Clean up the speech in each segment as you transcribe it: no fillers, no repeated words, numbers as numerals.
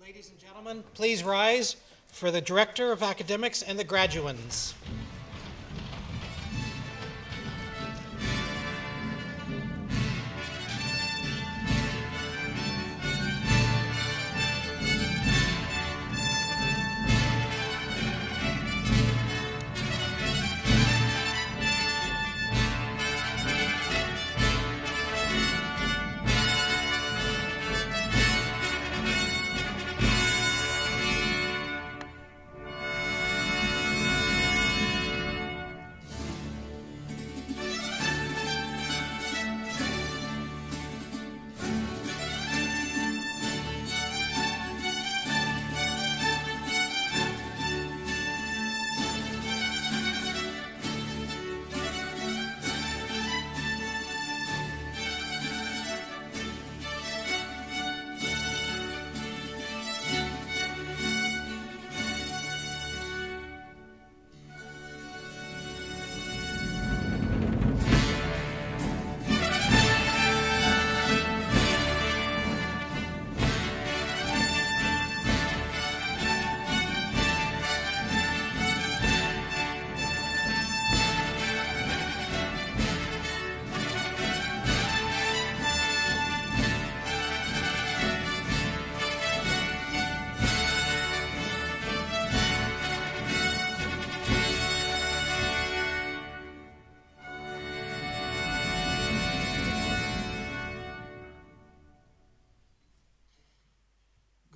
Ladies and gentlemen, please rise for the Director of Academics and the graduands.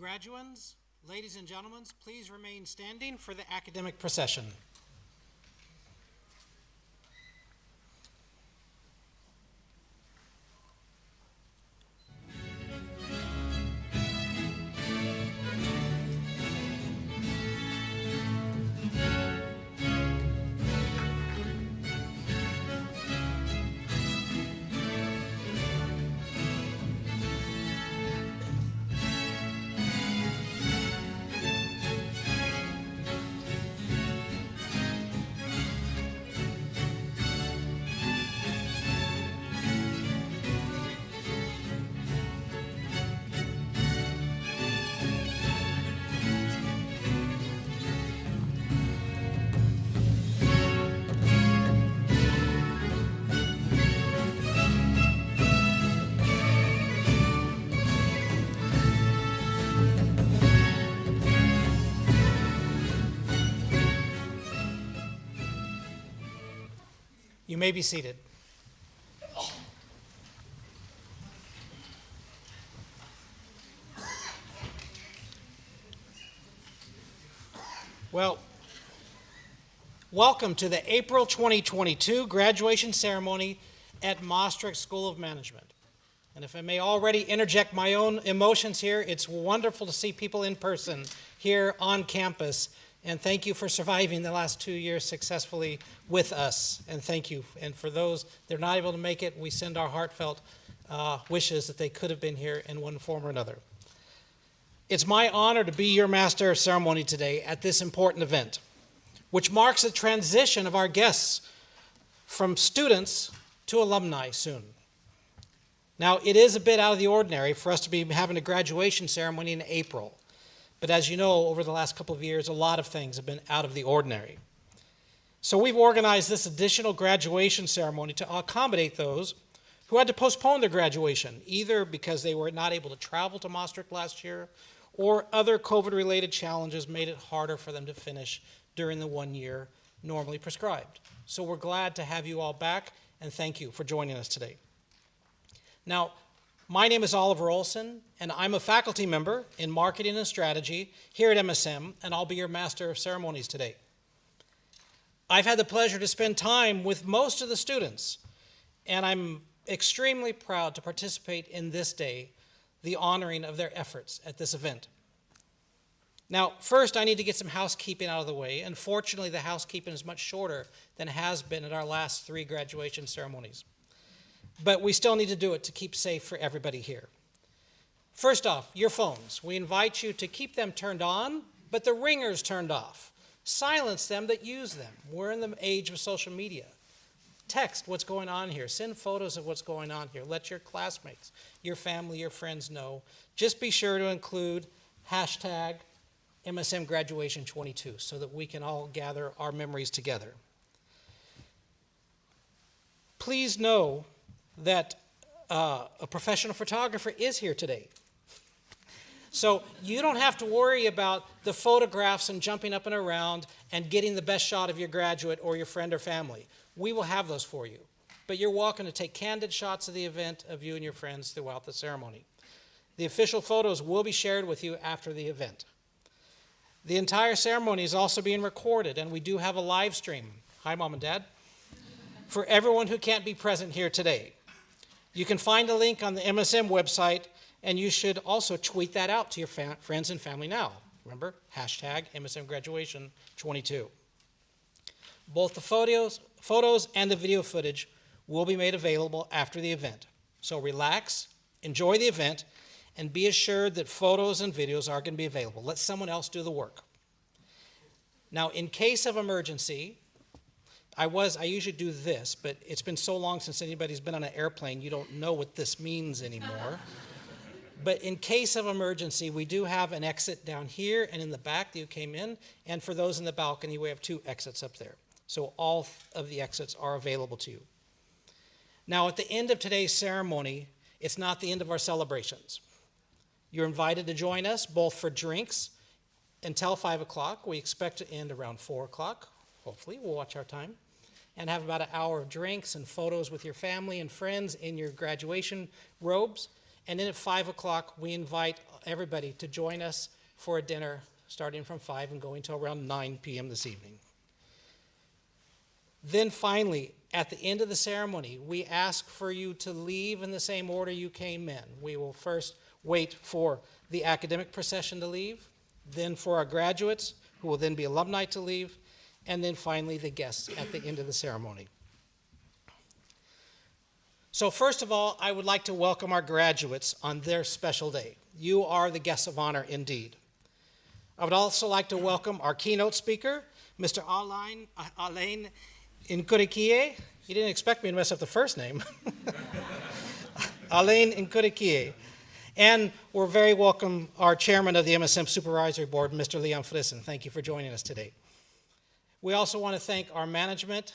Graduands, ladies and gentlemen, please remain standing for the academic procession. You may be seated. Well, welcome to the April 2022 graduation ceremony at Maastricht School of Management. And if I may already interject my own emotions here, it's wonderful to see people in person here on campus. And thank you for surviving the last 2 years successfully with us. And thank you. And for those that are not able to make it, we send our heartfelt wishes that they could have been here in one form or another. It's my honor to be your master of ceremony today at this important event, which marks the transition of our guests from students to alumni soon. Now, it is a bit out of the ordinary for us to be having a graduation ceremony in April. But as you know, over the last couple of years, a lot of things have been out of the ordinary. So we've organized this additional graduation ceremony to accommodate those who had to postpone their graduation, either because they were not able to travel to Maastricht last year, or other COVID-related challenges made it harder for them to finish during the 1 year normally prescribed. So we're glad to have you all back, and thank you for joining us today. Now, my name is Oliver Olson, and I'm a faculty member in Marketing and Strategy here at MSM, and I'll be your Master of Ceremonies today. I've had the pleasure to spend time with most of the students, and I'm extremely proud to participate in this day, the honoring of their efforts at this event. Now, first, I need to get some housekeeping out of the way, and fortunately, the housekeeping is much shorter than it has been at our last 3 graduation ceremonies. But we still need to do it to keep safe for everybody here. First off, your phones. We invite you to keep them turned on, but the ringers turned off. Silence them that use them. We're in the age of social media. Text what's going on here. Send photos of what's going on here. Let your classmates, your family, your friends know. Just be sure to include hashtag MSM Graduation 22 so that we can all gather our memories together. Please know that a professional photographer is here today. So you don't have to worry about the photographs and jumping up and around and getting the best shot of your graduate or your friend or family. We will have those for you. But you're welcome to take candid shots of the event of you and your friends throughout the ceremony. The official photos will be shared with you after the event. The entire ceremony is also being recorded, and we do have a live stream. Hi, Mom and Dad. For everyone who can't be present here today. You can find a link on the MSM website, and you should also tweet that out to your friends and family now. Remember, hashtag MSM Graduation 22. Both the photos and the video footage will be made available after the event. So relax, enjoy the event, and be assured that photos and videos are going to be available. Let someone else do the work. Now, in case of emergency, I usually do this, but it's been so long since anybody's been on an airplane, you don't know what this means anymore. But in case of emergency, we do have an exit down here and in the back that you came in, and for those in the balcony, we have 2 exits up there. So all of the exits are available to you. Now, at the end of today's ceremony, it's not the end of our celebrations. You're invited to join us both for drinks until 5 o'clock. We expect to end around 4 o'clock. Hopefully, we'll watch our time. And have about an hour of drinks and photos with your family and friends in your graduation robes. And then at 5 o'clock, we invite everybody to join us for a dinner starting from 5 and going till around 9 p.m. this evening. Then finally, at the end of the ceremony, we ask for you to leave in the same order you came in. We will first wait for the academic procession to leave, then for our graduates, who will then be alumni, to leave, and then finally the guests at the end of the ceremony. So first of all, I would like to welcome our graduates on their special day. You are the guests of honor indeed. I would also like to welcome our keynote speaker, Mr. Alain Nkurikie. You didn't expect me to mess up the first name. Alain Nkurikie. And we're very welcome our chairman of the MSM Supervisory Board, Mr. Leon Frissen. Thank you for joining us today. We also want to thank our management,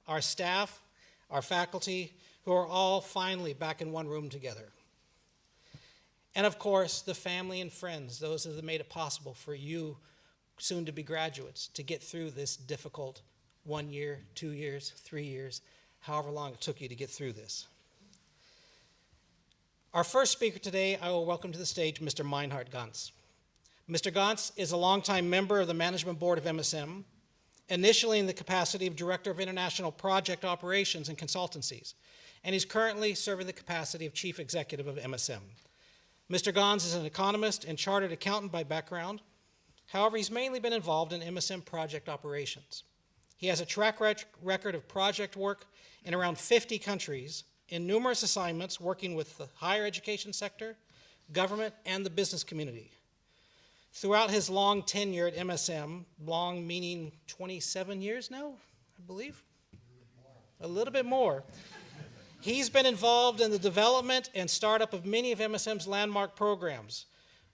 our staff, our faculty, who are all finally back in one room together. And of course, the family and friends, those that have made it possible for you, soon to be graduates, to get through this difficult 1 year, 2 years, 3 years, however long it took you to get through this. Our first speaker today, I will welcome to the stage Mr. Meinhard Ganz. Mr. Ganz is a longtime member of the Management Board of MSM, initially in the capacity of Director of International Project Operations and Consultancies, and he's currently serving the capacity of Chief Executive of MSM. Mr. Ganz is an economist and chartered accountant by background. However, he's mainly been involved in MSM project operations. He has a track record of project work in around 50 countries in numerous assignments working with the higher education sector, government, and the business community. Throughout his long tenure at MSM, long meaning 27 years now, I believe? A little bit more. He's been involved in the development and startup of many of MSM's landmark programs,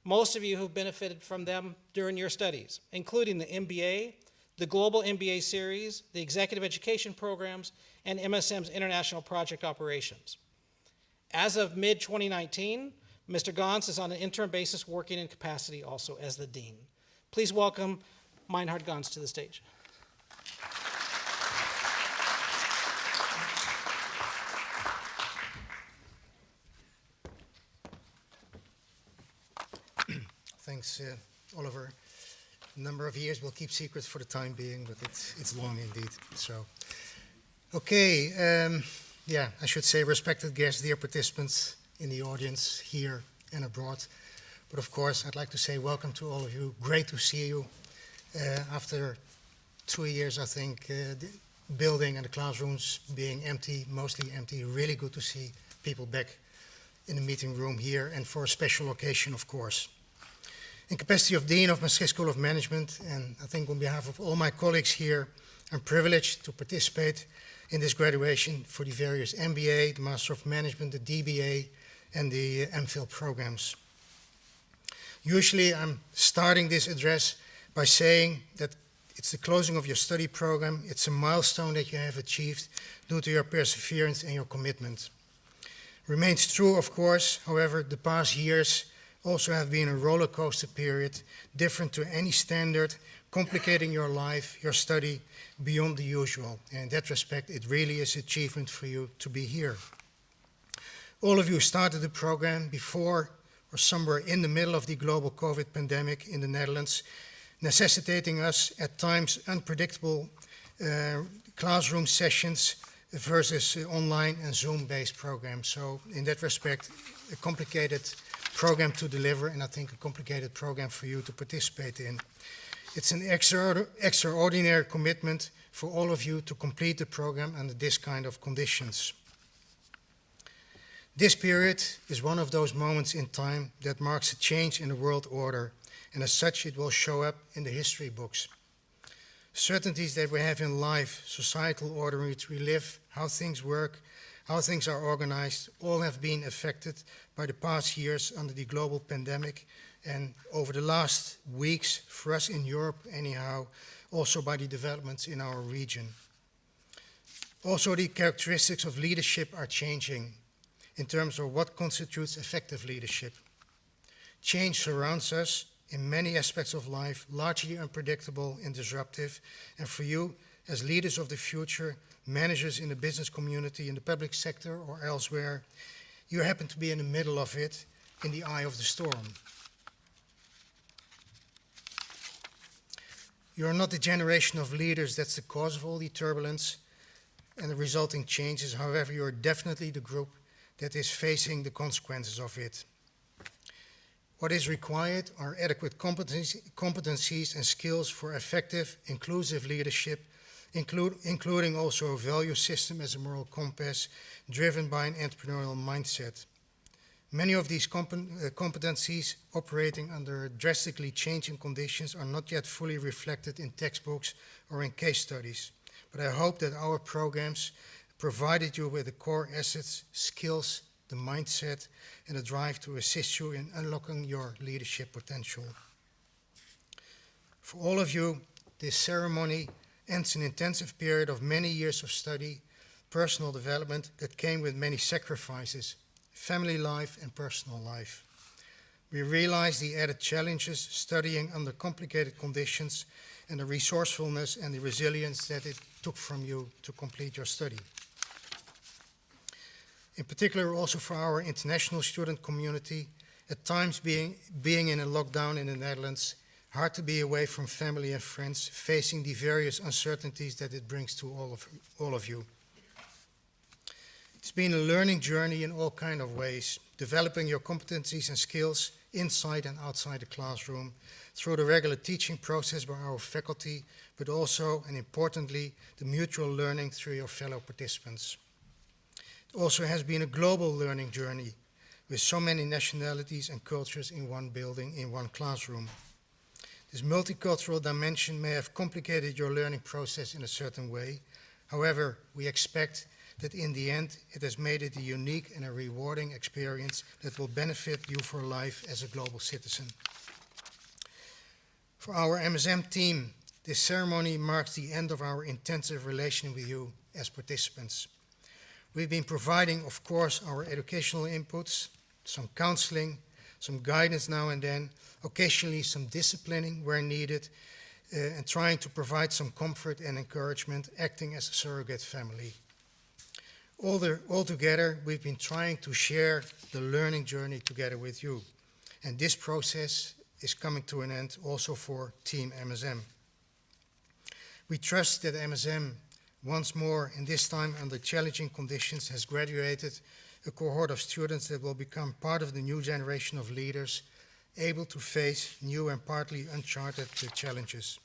most of you who've benefited from them during your studies, including the MBA, the Global MBA Series, the Executive Education Programs, and MSM's International Project Operations. As of mid-2019, Mr. Ganz is on an interim basis working in capacity also as the Dean. Please welcome Meinhard Ganz to the stage. Thanks, Oliver. A number of years we'll keep secrets for the time being, but it's long indeed. So, okay, I should say respected guests, dear participants in the audience here and abroad. But of course, I'd like to say welcome to all of you. Great to see you. After 2 years, I think, the building and the classrooms being empty, mostly empty, really good to see people back in the meeting room here, and for a special occasion, of course. In capacity of Dean of Maastricht School of Management, and I think on behalf of all my colleagues here, I'm privileged to participate in this graduation for the various MBA, the Master of Management, the DBA, and the MPhil programs. Usually I'm starting this address by saying that it's the closing of your study program. It's a milestone that you have achieved due to your perseverance and your commitment. Remains true, of course, however, the past years also have been a roller coaster period, different to any standard, complicating your life, your study, beyond the usual. And in that respect, it really is an achievement for you to be here. All of you started the program before or somewhere in the middle of the global COVID pandemic in the Netherlands, necessitating us at times unpredictable classroom sessions versus online and Zoom-based programs. So in that respect, a complicated program to deliver, and I think a complicated program for you to participate in. It's an extraordinary commitment for all of you to complete the program under this kind of conditions. This period is one of those moments in time that marks a change in the world order, and as such it will show up in the history books. Certainties that we have in life, societal order in which we live, how things work, how things are organized, all have been affected by the past years under the global pandemic, and over the last weeks, for us in Europe anyhow, also by the developments in our region. Also, the characteristics of leadership are changing in terms of what constitutes effective leadership. Change surrounds us in many aspects of life, largely unpredictable and disruptive, and for you, as leaders of the future, managers in the business community, in the public sector or elsewhere, you happen to be in the middle of it, in the eye of the storm. You are not the generation of leaders that's the cause of all the turbulence and the resulting changes. However, you are definitely the group that is facing the consequences of it. What is required are adequate competencies and skills for effective, inclusive leadership, including also a value system as a moral compass driven by an entrepreneurial mindset. Many of these competencies operating under drastically changing conditions are not yet fully reflected in textbooks or in case studies, but I hope that our programs provided you with the core assets, skills, the mindset, and the drive to assist you in unlocking your leadership potential. For all of you, this ceremony ends an intensive period of many years of study, personal development that came with many sacrifices, family life and personal life. We realize the added challenges studying under complicated conditions and the resourcefulness and the resilience that it took from you to complete your study. In particular, also for our international student community, at times being in a lockdown in the Netherlands, hard to be away from family and friends, facing the various uncertainties that it brings to all of you. It's been a learning journey in all kinds of ways, developing your competencies and skills inside and outside the classroom, through the regular teaching process by our faculty, but also, and importantly, the mutual learning through your fellow participants. It also has been a global learning journey with so many nationalities and cultures in one building, in one classroom. This multicultural dimension may have complicated your learning process in a certain way. However, we expect that in the end, it has made it a unique and a rewarding experience that will benefit you for life as a global citizen. For our MSM team, this ceremony marks the end of our intensive relation with you as participants. We've been providing, of course, our educational inputs, some counseling, some guidance now and then, occasionally some disciplining where needed, and trying to provide some comfort and encouragement, acting as a surrogate family. Altogether, we've been trying to share the learning journey together with you. And this process is coming to an end also for Team MSM. We trust that MSM, once more, and this time under challenging conditions, has graduated a cohort of students that will become part of the new generation of leaders, able to face new and partly uncharted challenges.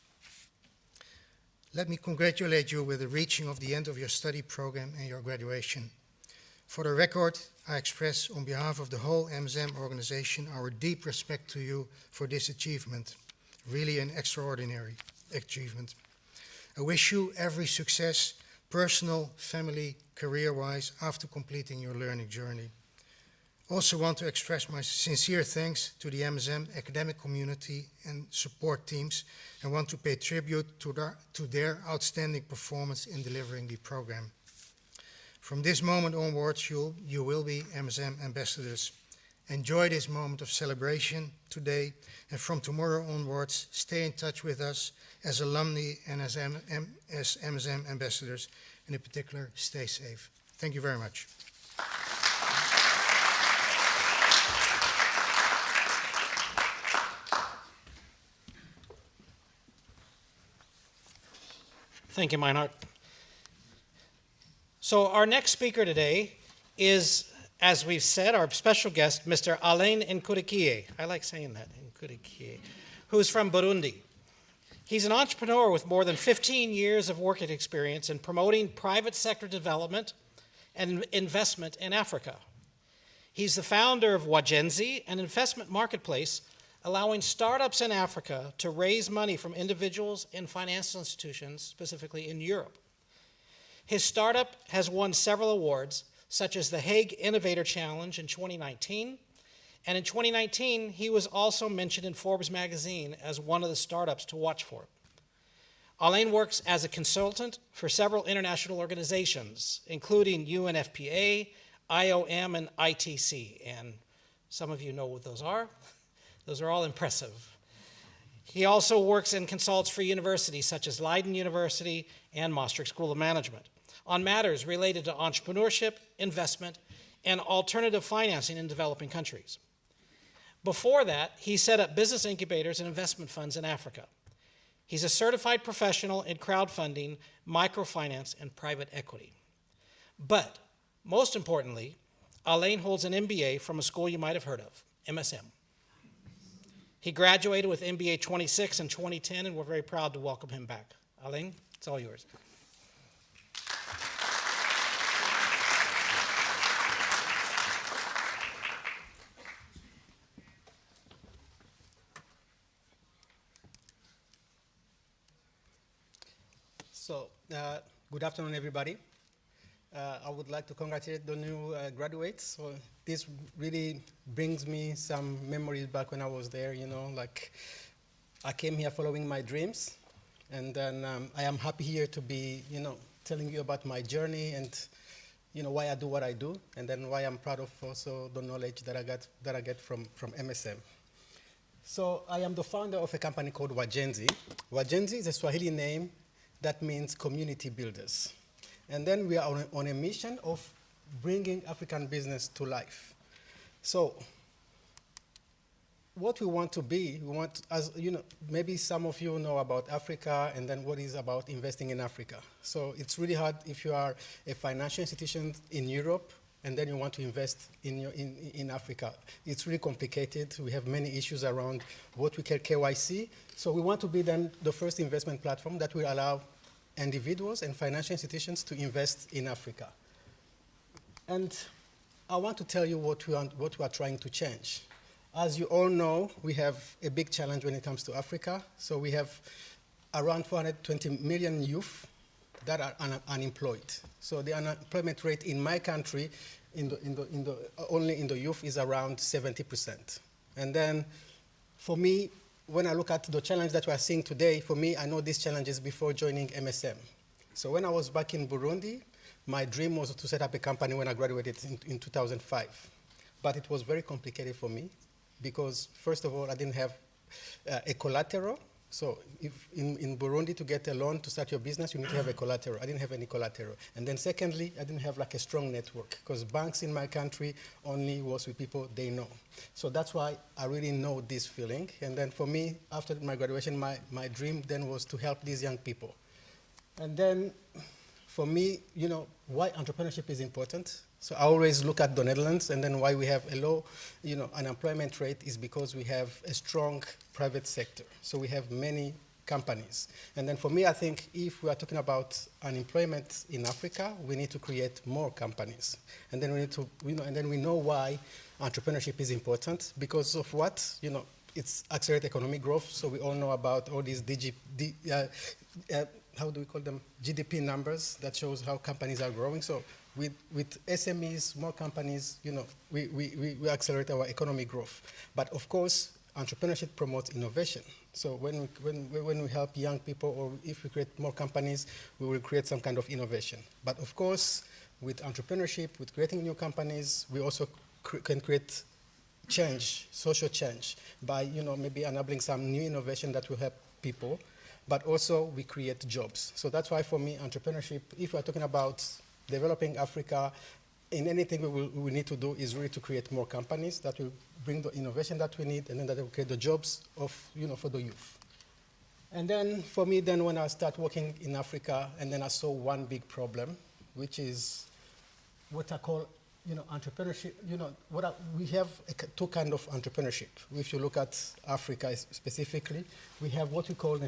Let me congratulate you with the reaching of the end of your study program and your graduation. For the record, I express on behalf of the whole MSM organization our deep respect to you for this achievement, really an extraordinary achievement. I wish you every success, personal, family, career-wise, after completing your learning journey. Also want to express my sincere thanks to the MSM academic community and support teams, and want to pay tribute to their outstanding performance in delivering the program. From this moment onwards, you will be MSM ambassadors. Enjoy this moment of celebration today, and from tomorrow onwards, stay in touch with us as alumni and as MSM ambassadors, and in particular, stay safe. Thank you very much. Thank you, Meinhardt. So our next speaker today is, as we've said, our special guest, Mr. Alain Nkurikiye. I like saying that, Nkurikiye, who's from Burundi. He's an entrepreneur with more than 15 years of work experience in promoting private sector development and investment in Africa. He's the founder of Wajenzi, an investment marketplace allowing startups in Africa to raise money from individuals and financial institutions, specifically in Europe. His startup has won several awards, such as the Hague Innovator Challenge in 2019, and in 2019, he was also mentioned in Forbes magazine as one of the startups to watch for. Alain works as a consultant for several international organizations, including UNFPA, IOM, and ITC, and some of you know what those are. Those are all impressive. He also works and consults for universities such as Leiden University and Maastricht School of Management on matters related to entrepreneurship, investment, and alternative financing in developing countries. Before that, he set up business incubators and investment funds in Africa. He's a certified professional in crowdfunding, microfinance, and private equity. But most importantly, Alain holds an MBA from a school you might have heard of, MSM. He graduated with MBA 26 in 2010, and we're very proud to welcome him back. Alain, it's all yours. So, good afternoon, everybody. I would like to congratulate the new graduates. So this really brings me some memories back when I was there, you know, like I came here following my dreams, and then I am happy here to be, you know, telling you about my journey and, you know, why I do what I do, and then why I'm proud of also the knowledge that I get from MSM. So I am the founder of a company called Wajenzi. Wajenzi is a Swahili name that means community builders. And then we are on a mission of bringing African business to life. So what we want to be, we want, as you know, maybe some of you know about Africa and then what is about investing in Africa. So it's really hard if you are a financial institution in Europe and then you want to invest in Africa. It's really complicated. We have many issues around what we call KYC. So we want to be then the first investment platform that will allow individuals and financial institutions to invest in Africa. And I want to tell you what we are trying to change. As you all know, we have a big challenge when it comes to Africa. So we have around 420 million youth that are unemployed. So the unemployment rate in my country, only in the youth, is around 70%. And then for me, when I look at the challenge that we are seeing today, for me, I know these challenges before joining MSM. So when I was back in Burundi, my dream was to set up a company when I graduated in 2005. But it was very complicated for me because, first of all, I didn't have a collateral. So if in Burundi, to get a loan to start your business, you need to have a collateral. I didn't have any collateral. And then secondly, I didn't have like a strong network because banks in my country only works with people they know. So that's why I really know this feeling. And then for me, after my graduation, my dream then was to help these young people. And then for me, you know, why entrepreneurship is important. So I always look at the Netherlands, and then why we have a low, you know, unemployment rate is because we have a strong private sector. So we have many companies. And then for me, I think if we are talking about unemployment in Africa, we need to create more companies. And then we need to, you know, and then we know why entrepreneurship is important because of what, you know, it's accelerate economic growth. So we all know about all these how do we call them? GDP numbers that shows how companies are growing. So with SMEs, small companies, we accelerate our economic growth. But of course, entrepreneurship promotes innovation. So when we help young people, or if we create more companies, we will create some kind of innovation. But of course, with entrepreneurship, with creating new companies, we also can create change, social change, by maybe enabling some new innovation that will help people, but also we create jobs. So that's why for me, entrepreneurship, if we're talking about developing Africa, in anything we need to do is really to create more companies that will bring the innovation that we need, and then that will create the jobs for the youth. And then for me, then when I start working in Africa, and then I saw one big problem, which is what I call entrepreneurship. We have two kinds of entrepreneurship. If you look at Africa specifically, we have what we call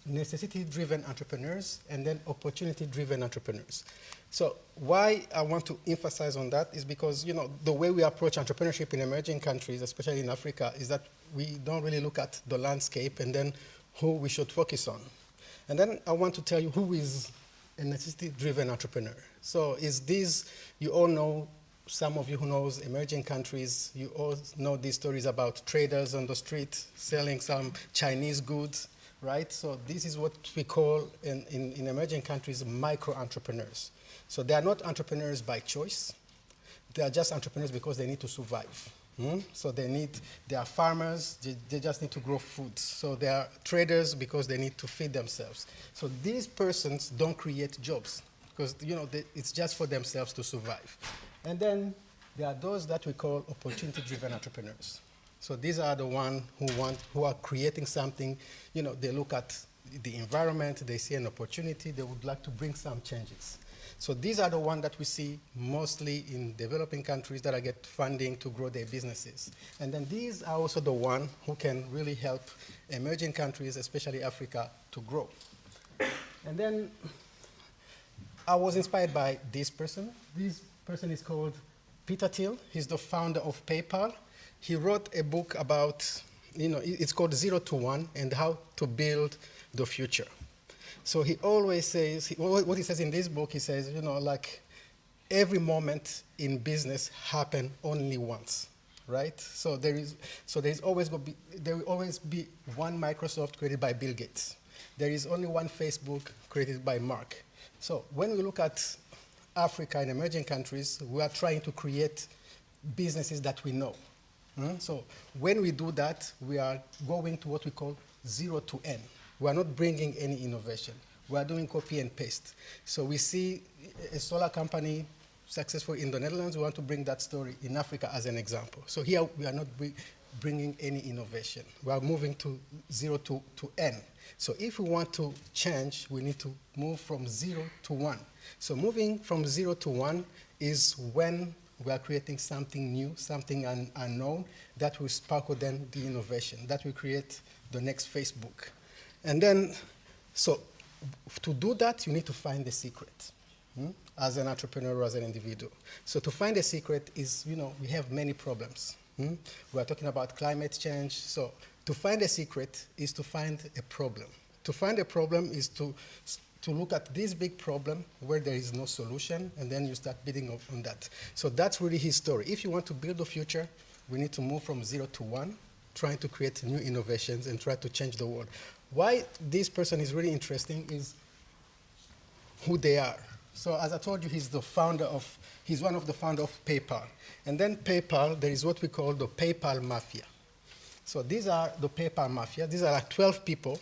necessity-driven entrepreneurs and then opportunity-driven entrepreneurs. So why I want to emphasize on that is because the way we approach entrepreneurship in emerging countries, especially in Africa, is that we don't really look at the landscape and then who we should focus on. And then I want to tell you who is a necessity-driven entrepreneur. So you all know, some of you who knows emerging countries, you all know these stories about traders on the street selling some Chinese goods, right? So this is what we call in emerging countries micro-entrepreneurs. So they are not entrepreneurs by choice. They are just entrepreneurs because they need to survive. So they are farmers, they just need to grow food. So they are traders because they need to feed themselves. So these persons don't create jobs because it's just for themselves to survive. And then there are those that we call opportunity-driven entrepreneurs. So these are the ones who are creating something. They look at the environment, they see an opportunity, they would like to bring some changes. So these are the ones that we see mostly in developing countries that get funding to grow their businesses. And then these are also the ones who can really help emerging countries, especially Africa, to grow. And then I was inspired by this person. This person is called Peter Thiel. He's the founder of PayPal. He wrote a book about, it's called 0 to 1 and how to build the future. So he always says, what he says in this book, he says, like every moment in business happen only once, right? So there will always be one Microsoft created by Bill Gates. There is only one Facebook created by Mark. So when we look at Africa and emerging countries, we are trying to create businesses that we know. So when we do that, we are going to what we call 0 to N. We are not bringing any innovation. We are doing copy and paste. So we see a solar company successful in the Netherlands. We want to bring that story in Africa as an example. So here we are not bringing any innovation. We are moving to 0 to N. So if we want to change, we need to move from 0 to 1. So moving from 0 to 1 is when we are creating something new, something unknown, that will sparkle then the innovation, that will create the next Facebook. And then, so to do that, you need to find the secret as an entrepreneur or as an individual. So to find a secret is, we have many problems. We are talking about climate change. So to find a secret is to find a problem. To find a problem is to look at this big problem where there is no solution, and then you start bidding on that. So that's really his story. If you want to build the future, we need to move from 0 to 1, trying to create new innovations and try to change the world. Why this person is really interesting is who they are. So as I told you, he's one of the founders of PayPal. And then PayPal, there is what we call the PayPal Mafia. So these are the PayPal Mafia. These are like 12 people.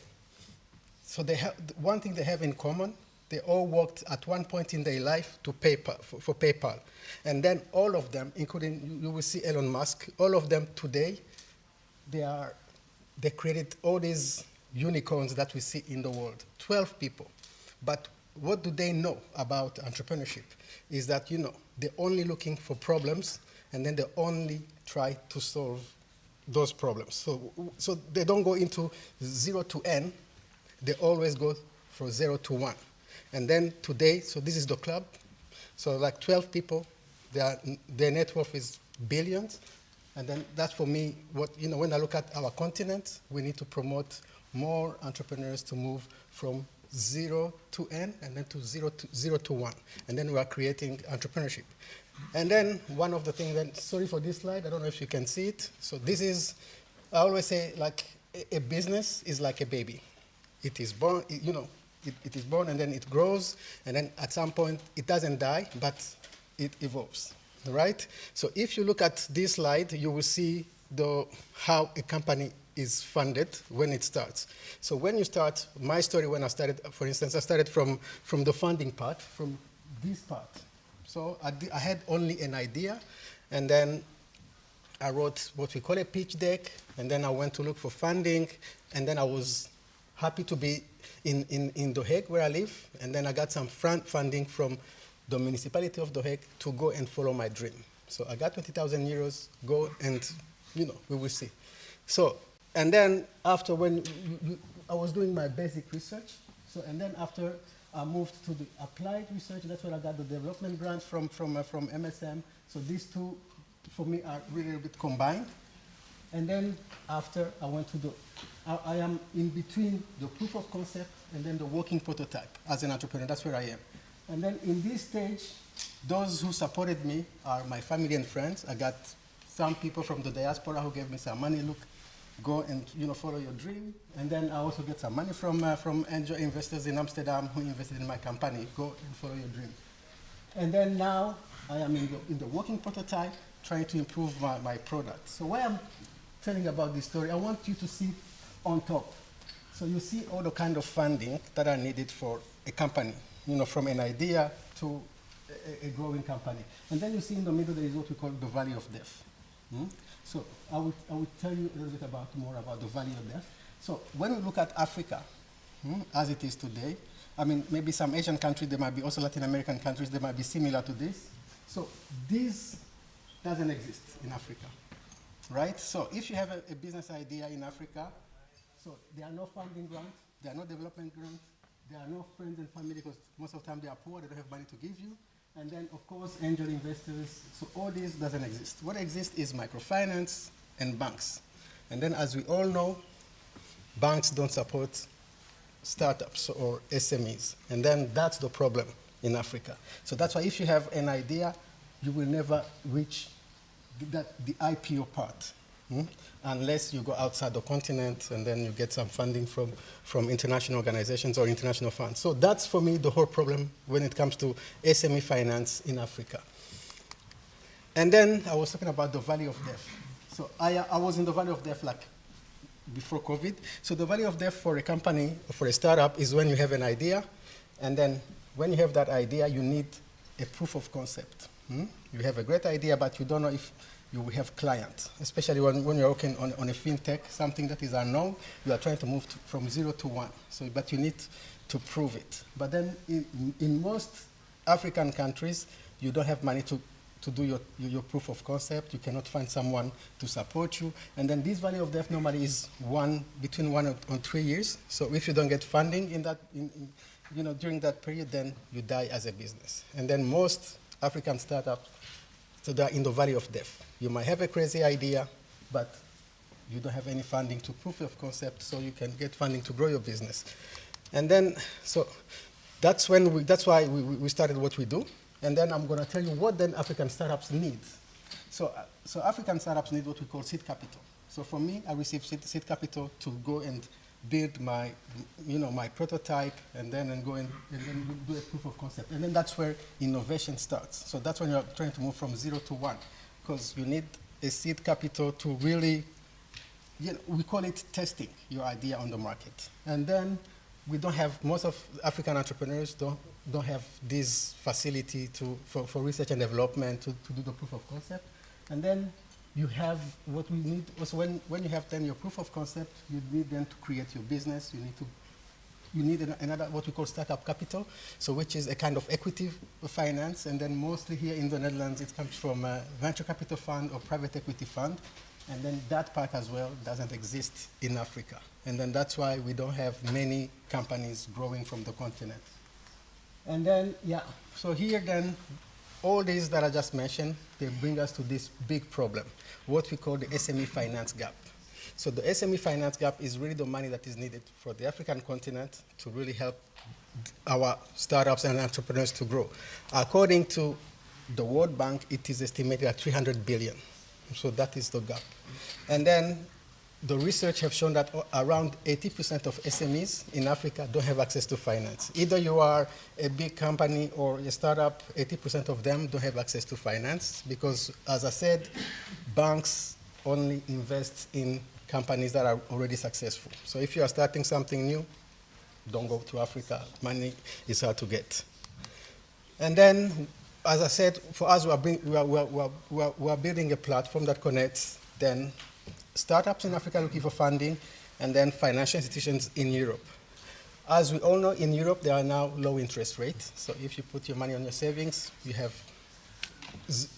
So they have one thing they have in common. They all worked at one point in their life to PayPal, for PayPal. And then all of them, including, you will see Elon Musk, all of them today, they created all these unicorns that we see in the world, 12 people. But what do they know about entrepreneurship is that, they're only looking for problems, and then they only try to solve those problems. So they don't go into 0 to N, they always go from 0 to 1. And then today, so this is the club, so like 12 people, their net worth is billions, and then that's for me, when I look at our continent, we need to promote more entrepreneurs to move from 0 to N and then to 0 to 1. And then we are creating entrepreneurship. And then one of the things that, sorry for this slide, I don't know if you can see it. So this is, I always say, like a business is like a baby. It is born, it is born and then it grows, and then at some point it doesn't die, but it evolves, right? So if you look at this slide, you will see how a company is funded when it starts. So when you start, my story when I started, for instance, I started from the funding part, from this part. So I had only an idea, and then I wrote what we call a pitch deck, and then I went to look for funding, and then I was happy to be in The Hague, where I live, and then I got some funding from the municipality of The Hague to go and follow my dream. So I got 20,000 euros, go and, we will see. So, and then after I was doing my basic research, and then after I moved to the applied research, that's where I got the development grant from MSM. So these two, for me, are really a bit combined. And then after I went to I am in between the proof of concept and then the working prototype as an entrepreneur. That's where I am. And then in this stage, those who supported me are my family and friends. I got some people from the diaspora who gave me some money. Look, go and follow your dream. And then I also get some money from angel investors in Amsterdam who invested in my company. Go and follow your dream. And then now I am in the working prototype, trying to improve my product. So why I'm telling about this story, I want you to see on top. So you see all the kind of funding that are needed for a company, from an idea to a growing company. And then you see in the middle there is what we call the valley of death. So I will tell you a little bit more about the valley of death. So when we look at Africa, as it is today, I mean, maybe some Asian countries, there might be also Latin American countries, they might be similar to this. So this doesn't exist in Africa, right? So if you have a business idea in Africa, so there are no funding grants, there are no development grants, there are no friends and family because most of the time they are poor, they don't have money to give you. And then, of course, angel investors. So all this doesn't exist. What exists is microfinance and banks. And then, as we all know, banks don't support startups or SMEs. And then that's the problem in Africa. So that's why if you have an idea, you will never reach the IPO part. Unless you go outside the continent and then you get some funding from international organizations or international funds. So that's, for me, the whole problem when it comes to SME finance in Africa. And then I was talking about the valley of death. So I was in the valley of death like before COVID. So the valley of death for a company, for a startup, is when you have an idea, and then when you have that idea, you need a proof of concept. You have a great idea, but you don't know if you will have clients, especially when you're working on a fintech, something that is unknown, you are trying to move from 0 to 1. So, but you need to prove it. But then in most African countries, you don't have money to do your proof of concept. You cannot find someone to support you. And then this value of death normally is between 1 and 3 years. So if you don't get funding during that period, then you die as a business. And then most African startups, so they're in the valley of death. You might have a crazy idea, but you don't have any funding to proof of concept, so you can get funding to grow your business. And then, so that's why we started what we do. And then I'm going to tell you what then African startups need. So African startups need what we call seed capital. So for me, I received seed capital to go and build my prototype, and then go and do a proof of concept. And then that's where innovation starts. So that's when you're trying to move from 0 to 1, because you need a seed capital to really, we call it testing your idea on the market. And then we don't have, most of African entrepreneurs don't have this facility for research and development to do the proof of concept. And then you have what we need. Also, when you have then your proof of concept, you need then to create your business. You need another what we call startup capital, so which is a kind of equity finance. And then mostly here in the Netherlands, it comes from a venture capital fund or private equity fund. And then that part as well doesn't exist in Africa. And then that's why we don't have many companies growing from the continent. And then, so here then, all these that I just mentioned, they bring us to this big problem, what we call the SME finance gap. So the SME finance gap is really the money that is needed for the African continent to really help our startups and entrepreneurs to grow. According to the World Bank, it is estimated at 300 billion. So that is the gap. And then the research have shown that around 80% of SMEs in Africa don't have access to finance. Either you are a big company or a startup, 80% of them don't have access to finance because, as I said, banks only invest in companies that are already successful. So if you are starting something new, don't go to Africa. Money is hard to get. And then, as I said, for us, we are building a platform that connects then startups in Africa looking for funding, and then financial institutions in Europe. As we all know, in Europe, there are now low interest rates. So if you put your money on your savings, you have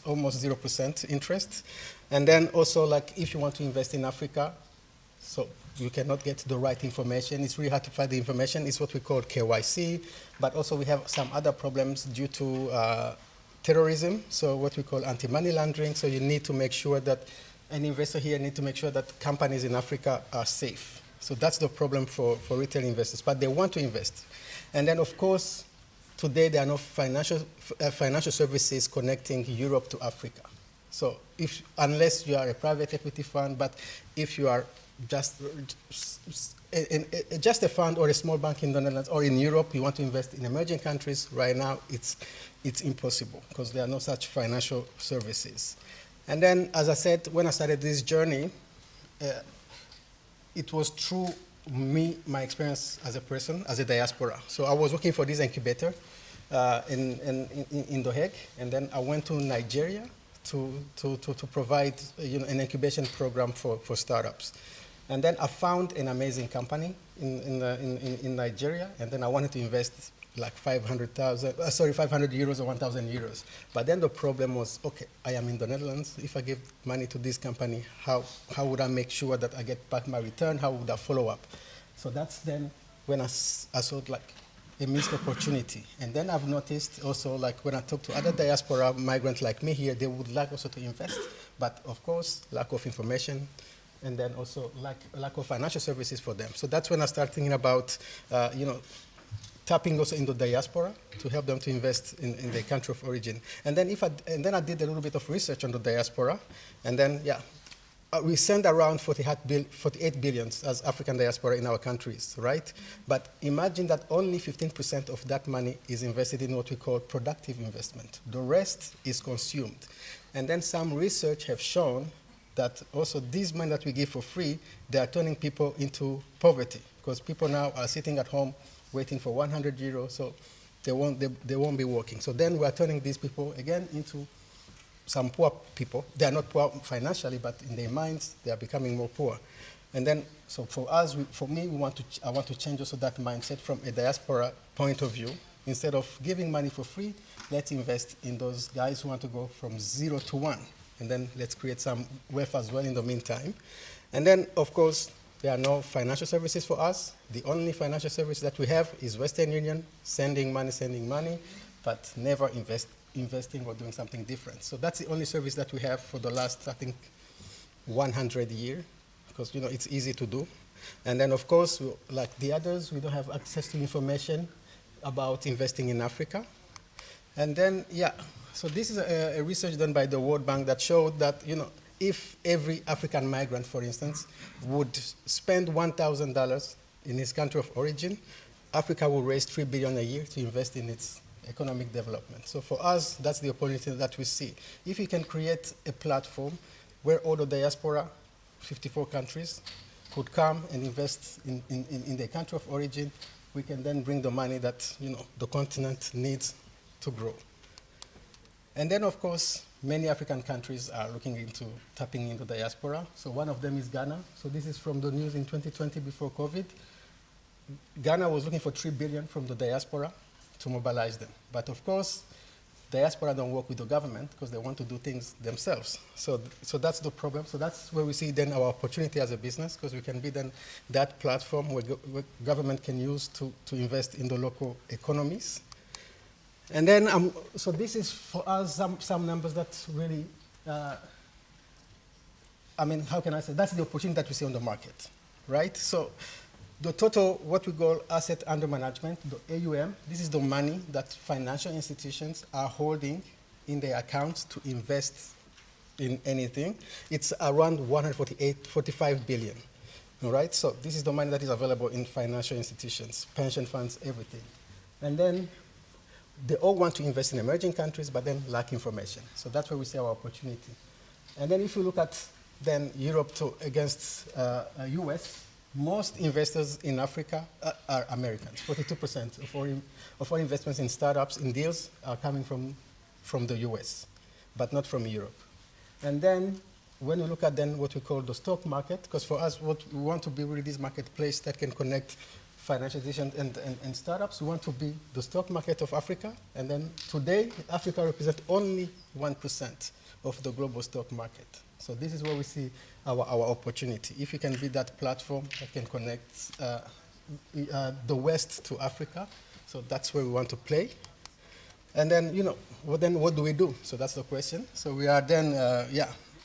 almost 0% interest. And then also, like, if you want to invest in Africa, so you cannot get the right information. It's really hard to find the information. It's what we call KYC. But also, we have some other problems due to terrorism, so what we call anti-money laundering. So you need to make sure that an investor here needs to make sure that companies in Africa are safe. So that's the problem for retail investors, but they want to invest. And then, of course, today there are no financial services connecting Europe to Africa. So unless you are a private equity fund, but if you are just a fund or a small bank in the Netherlands or in Europe, you want to invest in emerging countries, right now it's impossible because there are no such financial services. And then, as I said, when I started this journey, it was through my experience as a person, as a diaspora. So I was working for this incubator in The Hague, and then I went to Nigeria to provide an incubation program for startups. And then I found an amazing company in Nigeria, and then I wanted to invest like 500 euros or 1,000 euros. But then the problem was, okay, I am in the Netherlands. If I give money to this company, how would I make sure that I get back my return? How would I follow up? So that's then when I saw like a missed opportunity. And then I've noticed also, like when I talk to other diaspora migrants like me here, they would like also to invest, but of course, lack of information, and then also lack of financial services for them. So that's when I started thinking about, tapping also into diaspora to help them to invest in their country of origin. And then I did a little bit of research on the diaspora, and then we send around 48 billion as African diaspora in our countries, right? But imagine that only 15% of that money is invested in what we call productive investment. The rest is consumed. And then some research have shown that also this money that we give for free, they are turning people into poverty, because people now are sitting at home waiting for 100 euros, so they won't be working. So then we are turning these people again into some poor people. They are not poor financially, but in their minds, they are becoming more poor. And then, so for us, I want to change also that mindset from a diaspora point of view. Instead of giving money for free, let's invest in those guys who want to go from 0 to 1. And then let's create some wealth as well in the meantime. And then, of course, there are no financial services for us. The only financial service that we have is Western Union, sending money, but never investing or doing something different. So that's the only service that we have for the last, I think, 100 years, because it's easy to do. And then, of course, like the others, we don't have access to information about investing in Africa. And then, so this is a research done by the World Bank that showed that, if every African migrant, for instance, would spend $1,000 in his country of origin, Africa will raise $3 billion a year to invest in its economic development. So for us, that's the opportunity that we see. If we can create a platform where all the diaspora, 54 countries, could come and invest in their country of origin, we can then bring the money that the continent needs to grow. And then, of course, many African countries are looking into tapping into diaspora. So one of them is Ghana. So this is from the news in 2020 before COVID. Ghana was looking for $3 billion from the diaspora to mobilize them. But of course, diaspora don't work with the government because they want to do things themselves. So that's the problem. So that's where we see then our opportunity as a business, because we can be then that platform where government can use to invest in the local economies. And then, so this is for us some numbers that really I mean, how can I say, that's the opportunity that we see on the market, right? So the total, what we call asset under management, the AUM, this is the money that financial institutions are holding in their accounts to invest in anything. It's around 45 billion, all right? So this is the money that is available in financial institutions, pension funds, everything. And then they all want to invest in emerging countries, but then lack information. So that's where we see our opportunity. And then if you look at then Europe against US, most investors in Africa are Americans. 42% of all investments in startups, in deals, are coming from the US, but not from Europe. And then when you look at then what we call the stock market, because for us, what we want to be really this marketplace that can connect financial institutions and startups, we want to be the stock market of Africa. And then today, Africa represents only 1% of the global stock market. So this is where we see our opportunity. If we can be that platform that can connect the West to Africa, so that's where we want to play. And then, what do we do? So that's the question. So we are then,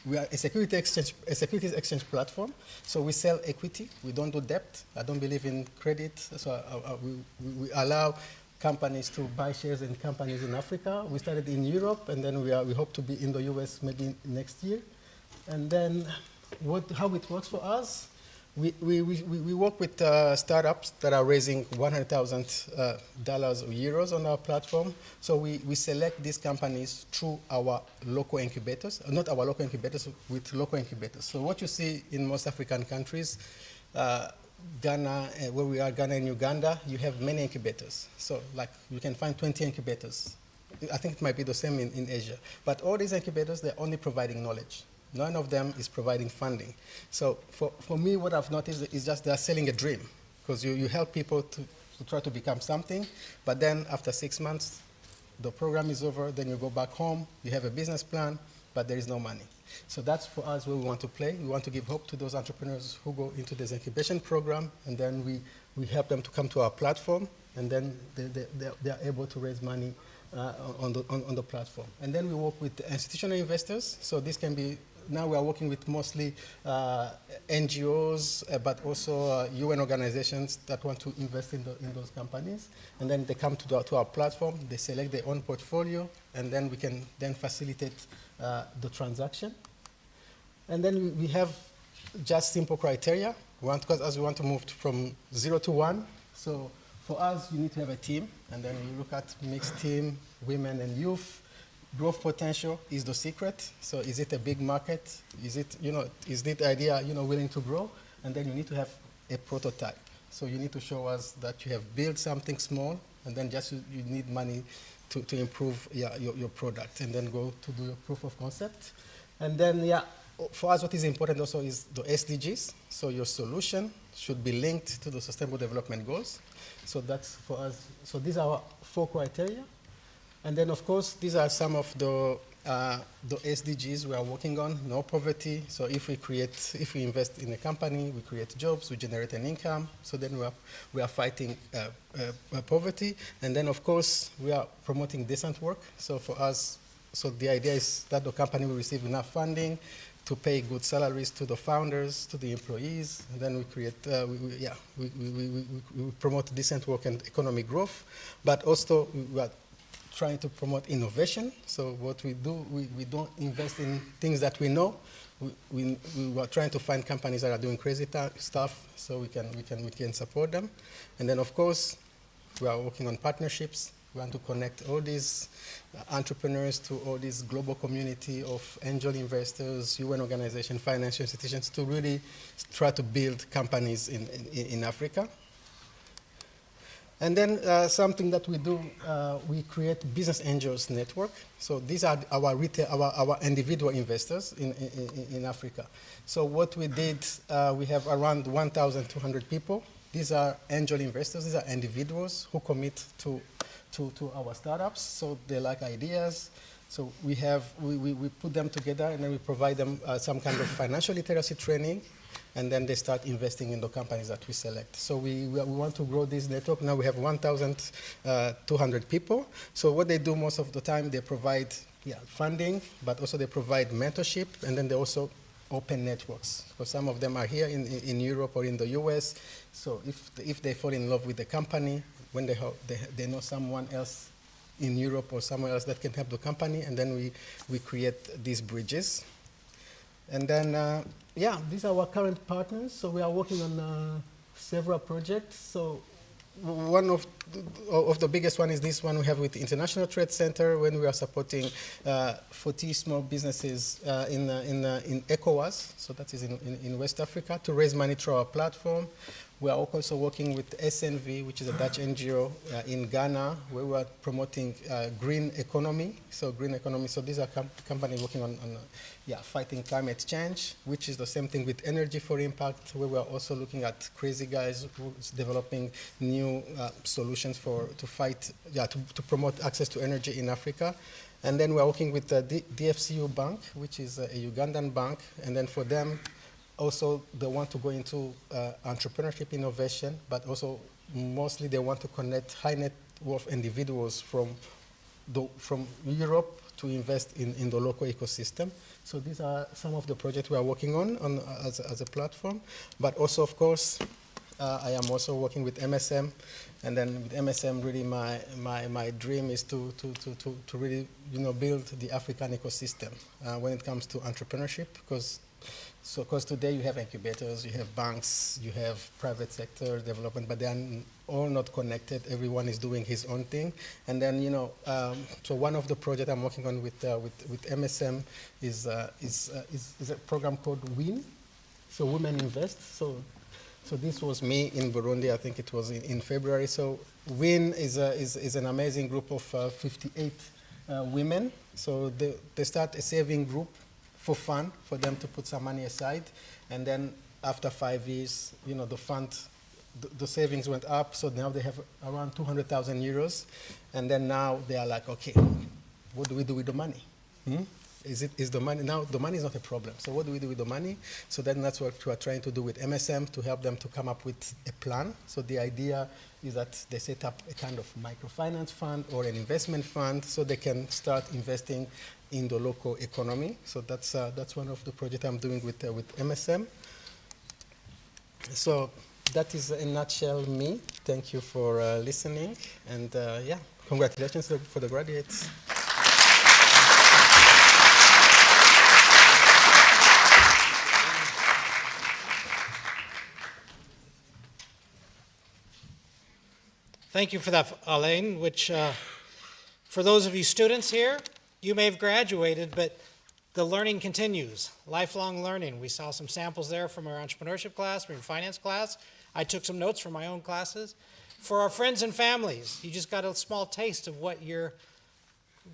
we are a securities exchange platform. So we sell equity. We don't do debt. I don't believe in credit. So we allow companies to buy shares in companies in Africa. We started in Europe, and then we hope to be in the US maybe next year. And then how it works for us, we work with startups that are raising $100,000 or euros on our platform. So we select these companies through our local incubators, not our local incubators, with local incubators. So what you see in most African countries, Ghana, where we are, Ghana and Uganda, you have many incubators. So like you can find 20 incubators. I think it might be the same in Asia. But all these incubators, they're only providing knowledge. None of them is providing funding. So for me, what I've noticed is just they're selling a dream, because you help people to try to become something, but then after 6 months, the program is over, then you go back home, you have a business plan, but there is no money. So that's for us where we want to play. We want to give hope to those entrepreneurs who go into this incubation program, and then we help them to come to our platform, and then they are able to raise money on the platform. And then we work with institutional investors. So this can be, now we are working with mostly NGOs, but also UN organizations that want to invest in those companies. And then they come to our platform, they select their own portfolio, and then we can then facilitate the transaction. And then we have just simple criteria. Because as we want to move from 0 to 1, so for us, you need to have a team, and then you look at mixed team, women and youth. Growth potential is the secret. So is it a big market? Is it, is the idea, willing to grow? And then you need to have a prototype. So you need to show us that you have built something small, and then just you need money to improve your product, and then go to do your proof of concept. And then, for us, what is important also is the SDGs. So your solution should be linked to the Sustainable Development Goals. So that's for us. So these are our 4 criteria. And then, of course, these are some of the SDGs we are working on. No poverty. So if we invest in a company, we create jobs, we generate an income. So then we are fighting poverty. And then, of course, we are promoting decent work. So for us, so the idea is that the company will receive enough funding to pay good salaries to the founders, to the employees, and then we create, we promote decent work and economic growth, but also we are trying to promote innovation. So what we do, we don't invest in things that we know. We are trying to find companies that are doing crazy stuff, so we can support them. And then, of course, we are working on partnerships. We want to connect all these entrepreneurs to all this global community of angel investors, UN organizations, financial institutions, to really try to build companies in Africa. And then something that we do, we create business angels network. So these are our our individual investors in Africa. So what we did, we have around 1,200 people. These are angel investors. These are individuals who commit to our startups. So they like ideas. So we put them together, and then we provide them some kind of financial literacy training, and then they start investing in the companies that we select. So we want to grow this network. Now we have 1,200 people. So what they do most of the time, they provide funding, but also they provide mentorship, and then they also open networks. Because some of them are here in Europe or in the US. So if they fall in love with the company, when they know someone else in Europe or somewhere else that can help the company, and then we create these bridges. And then, yeah, these are our current partners. So we are working on several projects. So one of the biggest one is this one we have with the International Trade Center, when we are supporting 40 small businesses in ECOWAS, so that is in West Africa, to raise money through our platform. We are also working with SNV, which is a Dutch NGO in Ghana, where we are promoting green economy. So green economy, so these are companies working on fighting climate change, which is the same thing with Energy for Impact, where we are also looking at crazy guys who's developing new solutions to promote access to energy in Africa. And then we are working with the DFCU Bank, which is a Ugandan bank, and then for them, also, they want to go into entrepreneurship innovation, but also mostly they want to connect high net worth individuals from Europe to invest in the local ecosystem. So these are some of the projects we are working on as a platform. But also, of course, I am also working with MSM, and then with MSM, really my dream is to really build the African ecosystem when it comes to entrepreneurship, because today you have incubators, you have banks, you have private sector development, but they are all not connected. Everyone is doing his own thing. And then, so one of the projects I'm working on with MSM is a program called WIN, so Women Invest. So this was me in Burundi, I think it was in February. So WIN is an amazing group of 58 women. So they start a saving group for fun, for them to put some money aside. And then after 5 years, the savings went up, so now they have around 200,000 euros. And then now they are like, okay, what do we do with the money? Is the money, now the money is not a problem, so what do we do with the money? So then that's what we are trying to do with MSM, to help them to come up with a plan. So the idea is that they set up a kind of microfinance fund or an investment fund, so they can start investing in the local economy. So that's one of the projects I'm doing with MSM. So that is in a nutshell me. Thank you for listening, and yeah, congratulations for the graduates. Thank you for that, Alain, which for those of you students here, you may have graduated, but the learning continues, lifelong learning. We saw some samples there from our entrepreneurship class, from your finance class. I took some notes from my own classes. For our friends and families, you just got a small taste of what your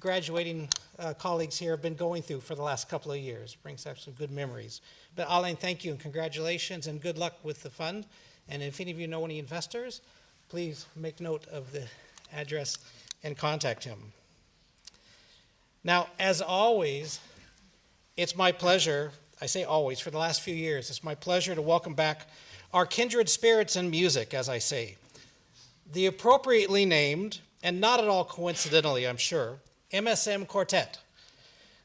graduating colleagues here have been going through for the last couple of years. Brings up some good memories. But Alain, thank you and congratulations and good luck with the fund. And if any of you know any investors, please make note of the address and contact him. Now, as always, it's my pleasure, I say always, for the last few years, it's my pleasure to welcome back our kindred spirits in music, as I say. The appropriately named, and not at all coincidentally, I'm sure, MSM Quartet.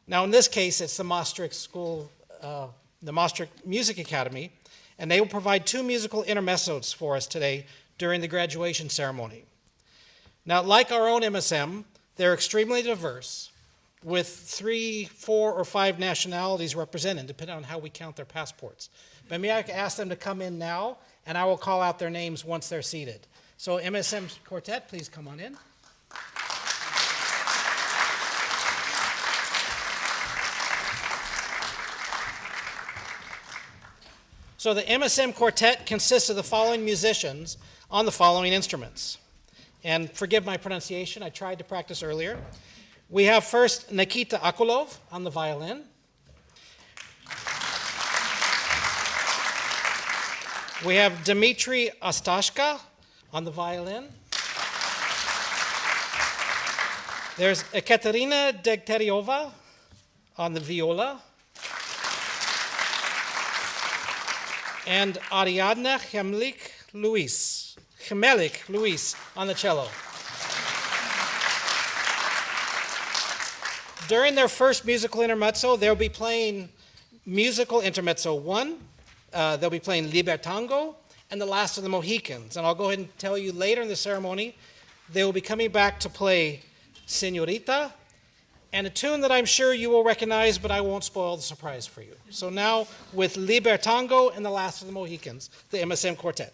Now, in this case, it's the Maastricht School, the Maastricht Music Academy, and they will provide 2 musical intermezzo's for us today during the graduation ceremony. Now, like our own MSM, they're extremely diverse, with 3, 4, or 5 nationalities represented, depending on how we count their passports. But may I ask them to come in now, and I will call out their names once they're seated. So MSM Quartet, please come on in. So the MSM Quartet consists of the following musicians on the following instruments. And forgive my pronunciation, I tried to practice earlier. We have first Nikita Akulov on the violin. We have Dmitry Ostashka on the violin. There's Ekaterina Degteriova on the viola. And Ariadna Chmelik-Luis on the cello. During their first musical intermezzo, they'll be playing musical intermezzo 1. They'll be playing Libertango and The Last of the Mohicans. And I'll go ahead and tell you later in the ceremony, they will be coming back to play Señorita, and a tune that I'm sure you will recognize, but I won't spoil the surprise for you. So now with Libertango and The Last of the Mohicans, the MSM Quartet.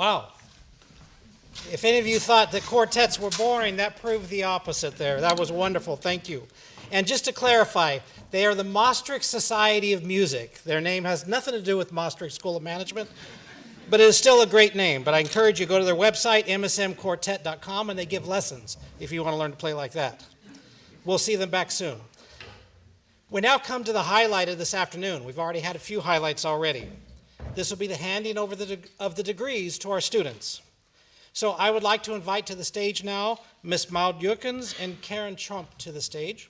Wow. If any of you thought that quartets were boring, that proved the opposite there. That was wonderful. Thank you. And just to clarify, they are the Maastricht Society of Music. Their name has nothing to do with Maastricht School of Management, but it is still a great name. But I encourage you to go to their website, msmquartet.com, and they give lessons if you want to learn to play like that. We'll see them back soon. We now come to the highlight of this afternoon. We've already had a few highlights already. This will be the handing over of the degrees to our students. So I would like to invite to the stage now Ms. Maud Jurkens and Karen Trump to the stage.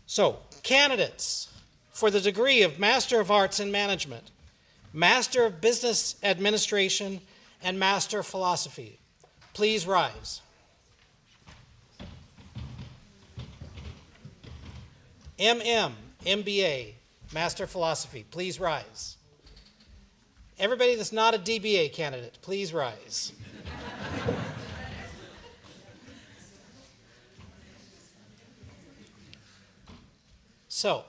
So, candidates for the degree of Master of Arts in Management, Master of Business Administration, and Master of Philosophy, please rise. MBA, Master of Philosophy, please rise. Everybody that's not a DBA candidate, please rise. So,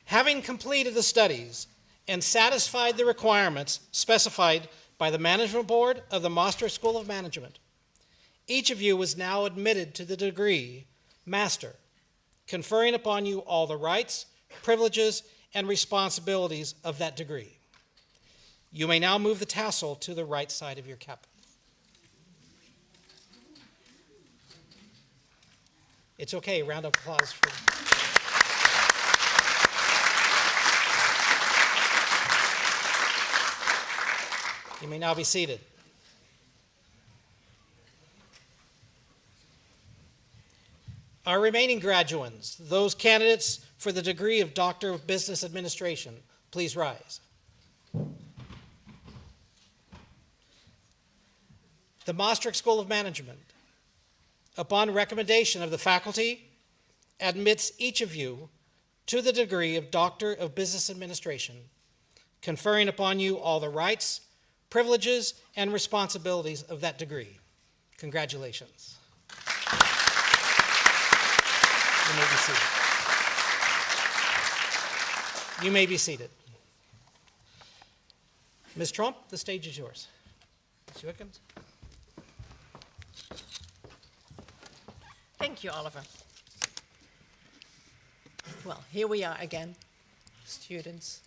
having completed the studies and satisfied the requirements specified by the Management Board of the Maastricht School of Management, each of you is now admitted to the degree Master, conferring upon you all the rights, privileges, and responsibilities of that degree. You may now move the tassel to the right side of your cap. It's okay, round of applause for You may now be seated. Our remaining graduates, those candidates for the degree of Doctor of Business Administration, please rise. The Maastricht School of Management, upon recommendation of the faculty, admits each of you to the degree of Doctor of Business Administration, conferring upon you all the rights, privileges, and responsibilities of that degree. Congratulations. You may be seated. You may be seated. Ms. Trump, the stage is yours. Ms. Jurkens. Thank you, Oliver. Well, here we are again, students,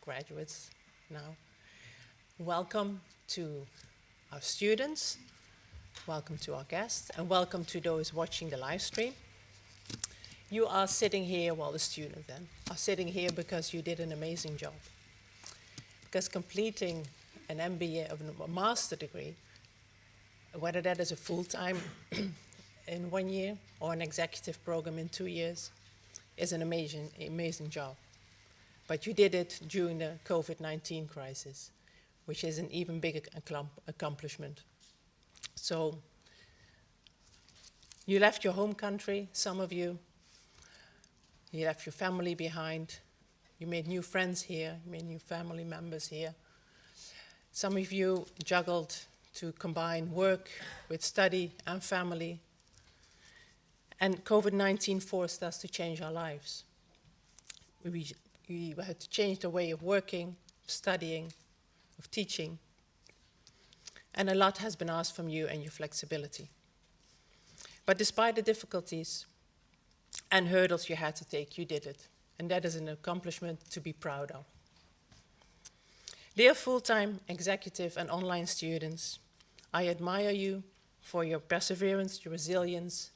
graduates now. Welcome to our students, welcome to our guests, and welcome to those watching the live stream. You are sitting here, well, the students then, are sitting here because you did an amazing job. Because completing an MBA, a master degree, whether that is a full-time in 1 year or an executive program in 2 years, is an amazing job. But you did it during the COVID-19 crisis, which is an even bigger accomplishment. So you left your home country, some of you. You left your family behind. You made new friends here. You made new family members here. Some of you juggled to combine work with study and family. And COVID-19 forced us to change our lives. We had to change the way of working, studying, of teaching. And a lot has been asked from you and your flexibility. But despite the difficulties and hurdles you had to take, you did it. And that is an accomplishment to be proud of. Dear full-time executive and online students, I admire you for your perseverance, your resilience,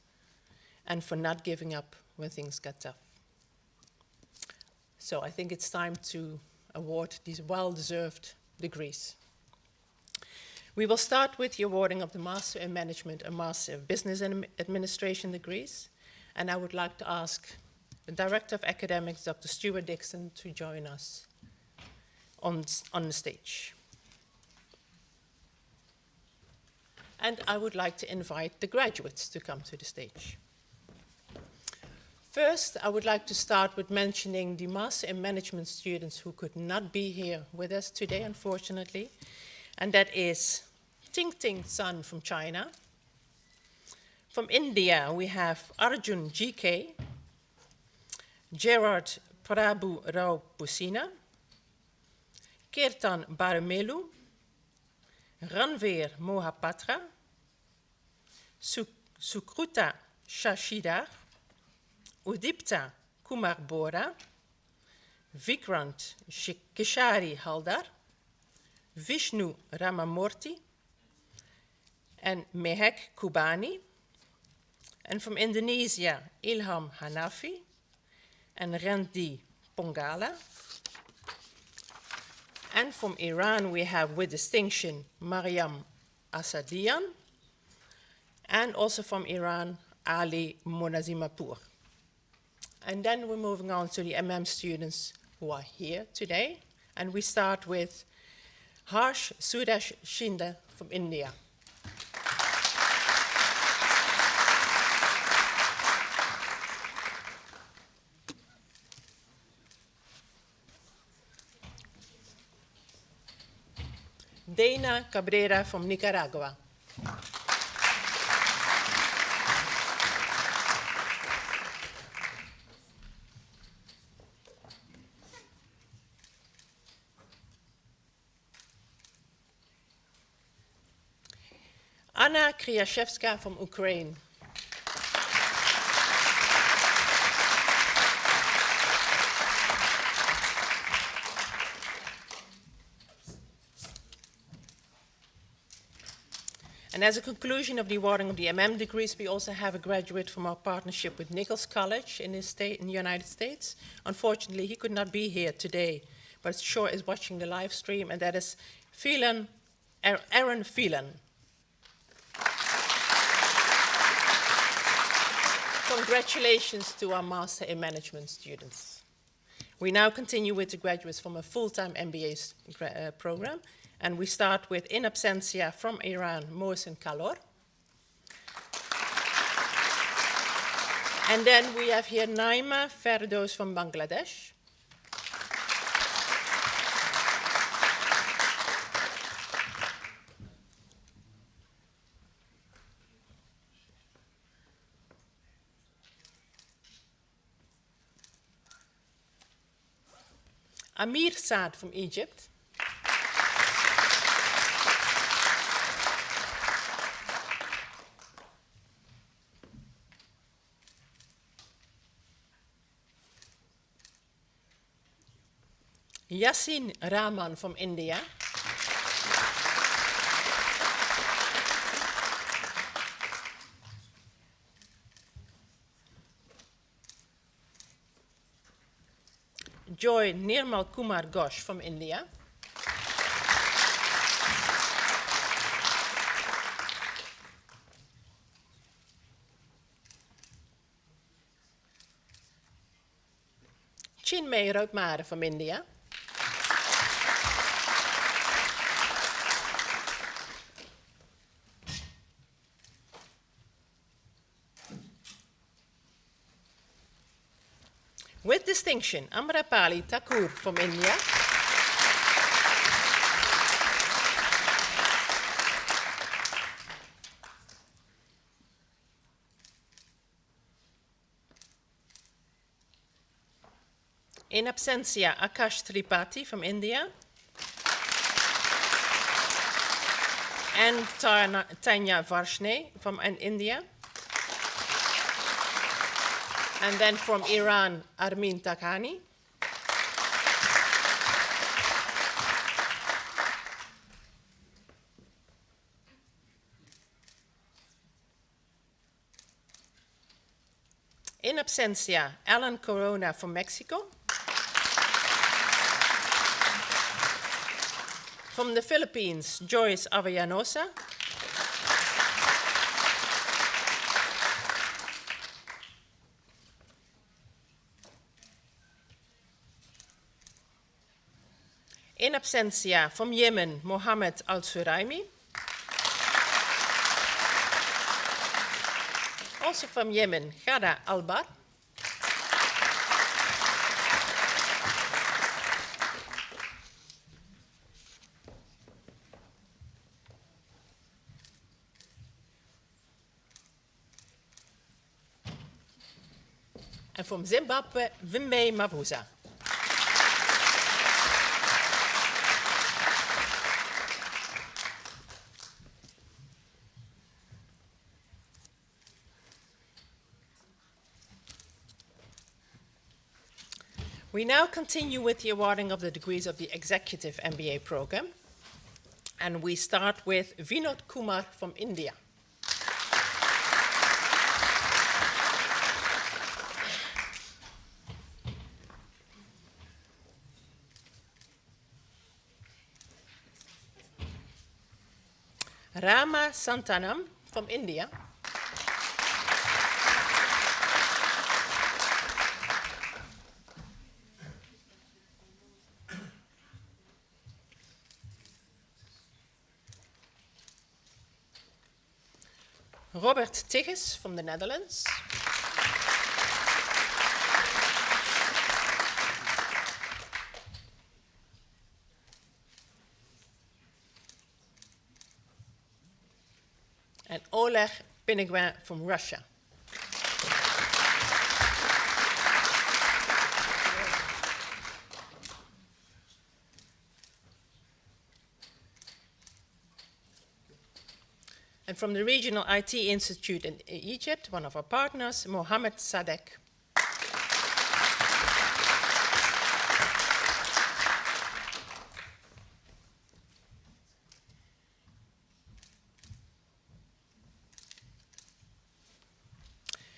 and for not giving up when things get tough. So I think it's time to award these well-deserved degrees. We will start with the awarding of the Master in Management and Master of Business Administration degrees. And I would like to ask the Director of Academics, Dr. Stuart Dixon, to join us on the stage. And I would like to invite the graduates to come to the stage. First, I would like to start with mentioning the Master in Management students who could not be here with us today, unfortunately. And that is Ting Ting Sun from China. From India, we have Arjun GK, Gerard Prabhu Rao Pusina, Kirtan Barumelu, Ranveer Mohapatra, Sukruta Shashidhar, Udipta Kumar Bora, Vikrant Kishari Haldar, Vishnu Ramamurthy, and Mehek Kubani. And from Indonesia, Ilham Hanafi and Randy Pongala. And from Iran, we have with distinction Mariam Asadian, and also from Iran, Ali Monazimapur. And then we're moving on to the MM students who are here today. And we start with Harsh Suresh Shinde from India. Dana Cabrera from Nicaragua. Anna Kryashevska from Ukraine. And as a conclusion of the awarding of the MM degrees, we also have a graduate from our partnership with Nichols College in the United States. Unfortunately, he could not be here today, but sure is watching the live stream, and that is Aaron Phelan. Congratulations to our Master in Management students. We now continue with the graduates from a full-time MBA program. And we start with, in absentia, from Iran, Mohsen Kalor. And then we have here Naima Ferdows from Bangladesh. Amir Saad from Egypt. Yasin Rahman from India. Joy Nirmal Kumar Ghosh from India. Chinmay Raupmare from India. With distinction, Amrapali Thakur from India. In absentia, Akash Tripathi from India. And Tanya Varshney from India. And then from Iran, Armin Takhani. In absentia, Alan Corona from Mexico. From the Philippines, Joyce Avellanosa. In absentia, from Yemen, Mohammed Al-Suraimi. Also from Yemen, Ghada Albar. And from Zimbabwe, Wimbe Mavuza. We now continue with the awarding of the degrees of the Executive MBA program. And we start with Vinod Kumar from India. Rama Santanam from India. Robert Tigges from the Netherlands. And Oleg Piniguin from Russia. And from the Regional IT Institute in Egypt, one of our partners, Mohammed Sadek.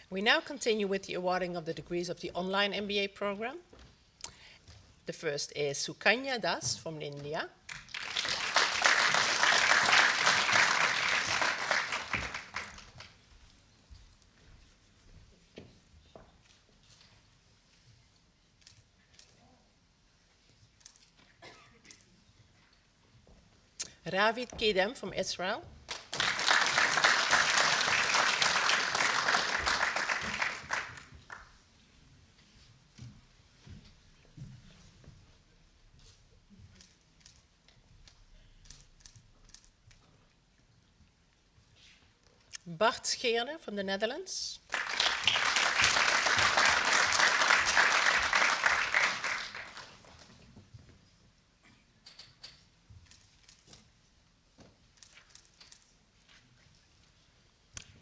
We now continue with the awarding of the degrees of the online MBA program. The first is Sukanya Das from India. Ravid Kedem from Israel. Bart Scheerne from the Netherlands.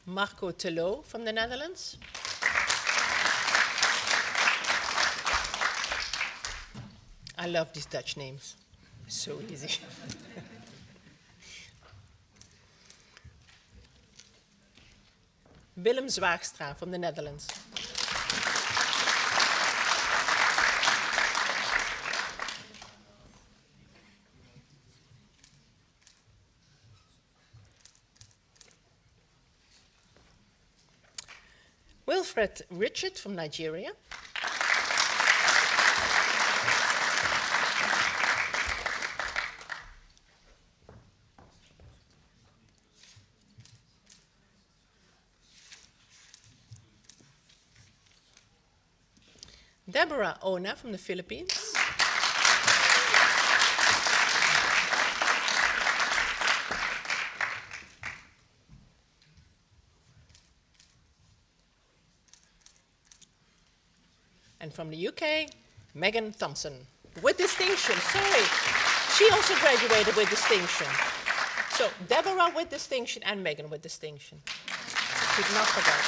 Marco Tello from the Netherlands. I love these Dutch names. So easy. Willem Zwaagstra from the Netherlands. Wilfred Richard from Nigeria. Deborah Ona from the Philippines. And from the UK, Megan Thompson. With distinction, sorry. She also graduated with distinction. So Deborah with distinction and Megan with distinction. Could not forget.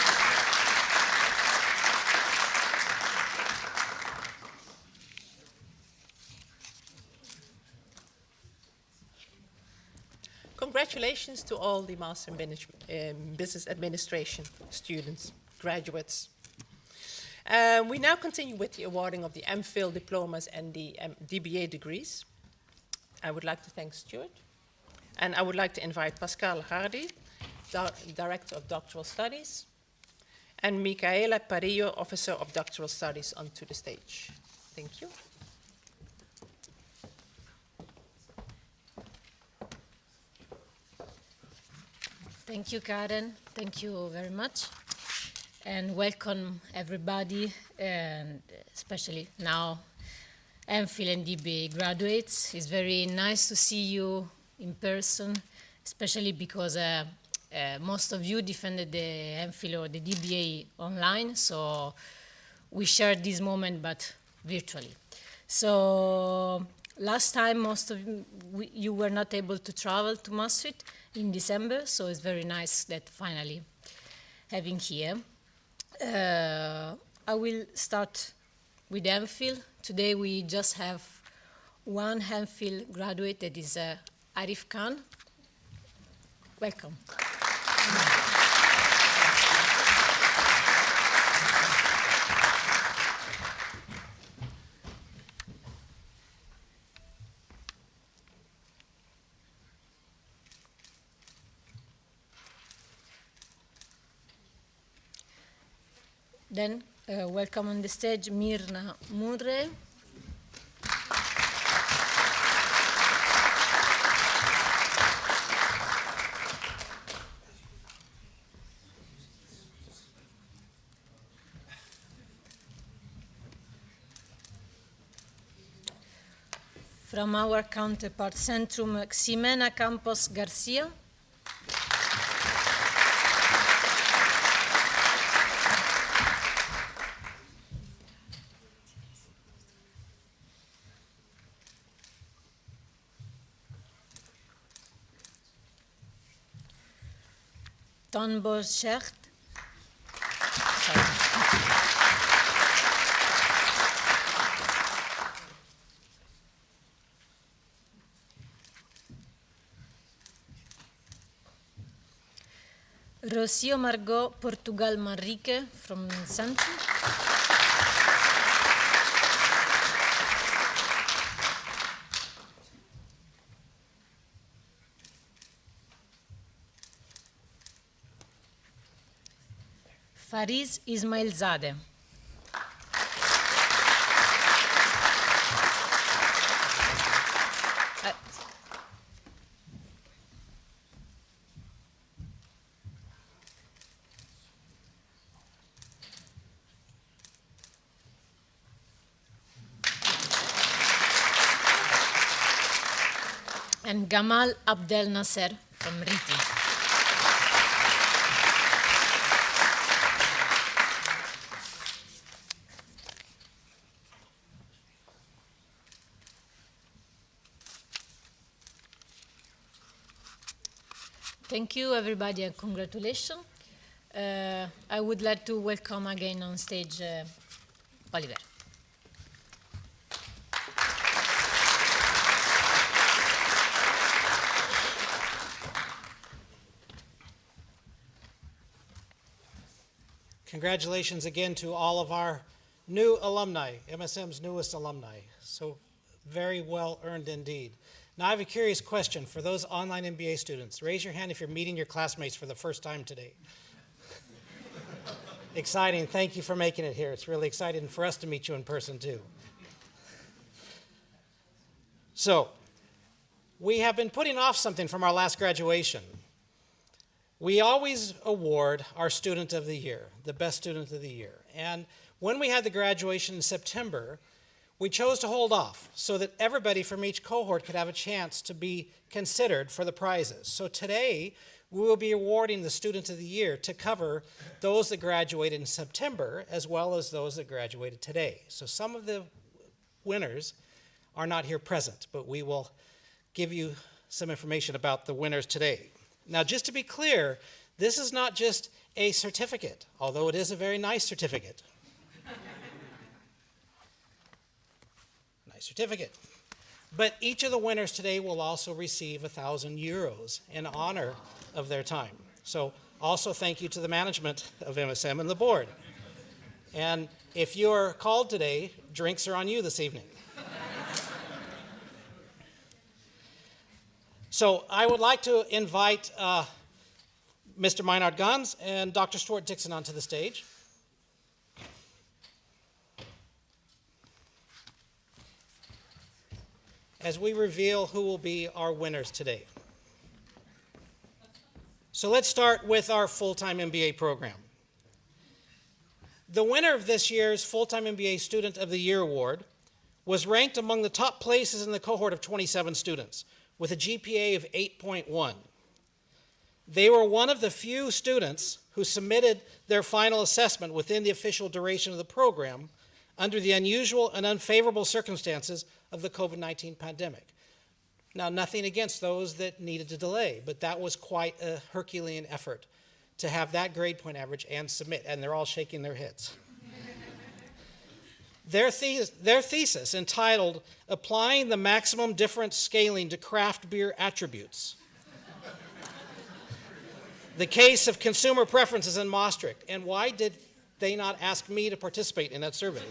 Congratulations to all the Master in Business Administration students, graduates. We now continue with the awarding of the MPhil diplomas and the DBA degrees. I would like to thank Stuart. And I would like to invite Pascal Hardy, Director of Doctoral Studies, and Micaela Parillo, Officer of Doctoral Studies, onto the stage. Thank you. Thank you, Karen. Thank you very much. And welcome everybody, and especially now MPhil and DBA graduates. It's very nice to see you in person, especially because most of you defended the MPhil or the DBA online, so we shared this moment, but virtually. So last time, most of you were not able to travel to Maastricht in December, so it's very nice that finally having here. I will start with MPhil today we just have one MPhil graduate, that is Arif Khan. Welcome. Then, welcome on the stage Mirna Murre. From our counterpart Centrum, Ximena Campos Garcia. Ton Borchert. Rocio Margot Portugal Manrique from Centrum. Fariz Ismailzadeh. And Gamal Abdel Nasser from Riti. Thank you, everybody, and congratulations. I would like to welcome again on stage Oliver. Congratulations again to all of our new alumni, MSM's newest alumni. So very well earned indeed. Now I have a curious question for those online MBA students. Raise your hand if you're meeting your classmates for the first time today. Exciting, thank you for making it here. It's really exciting for us to meet you in person too. So, we have been putting off something from our last graduation. We always award our student of the year, the best student of the year. And when we had the graduation in September, we chose to hold off so that everybody from each cohort could have a chance to be considered for the prizes. So today, we will be awarding the Student of the Year to cover those that graduated in September as well as those that graduated today. So some of the winners are not here present, but we will give you some information about the winners today. Now, just to be clear, this is not just a certificate, although it is a very nice certificate. Nice certificate. But each of the winners today will also receive 1,000 euros in honor of their time. So also thank you to the management of MSM and the board. And if you are called today, drinks are on you this evening. So I would like to invite Mr. Meinhard Gans and Dr. Stuart Dixon onto the stage. As we reveal who will be our winners today. So let's start with our full-time MBA program. The winner of this year's Full-Time MBA Student of the Year Award was ranked among the top places in the cohort of 27 students with a GPA of 8.1. They were one of the few students who submitted their final assessment within the official duration of the program under the unusual and unfavorable circumstances of the COVID-19 pandemic. Now, nothing against those that needed to delay, but that was quite a Herculean effort to have that grade point average and submit, and they're all shaking their heads. Their thesis, entitled Applying the Maximum Difference Scaling to Craft Beer Attributes, the Case of Consumer Preferences in Maastricht. And why did they not ask me to participate in that survey?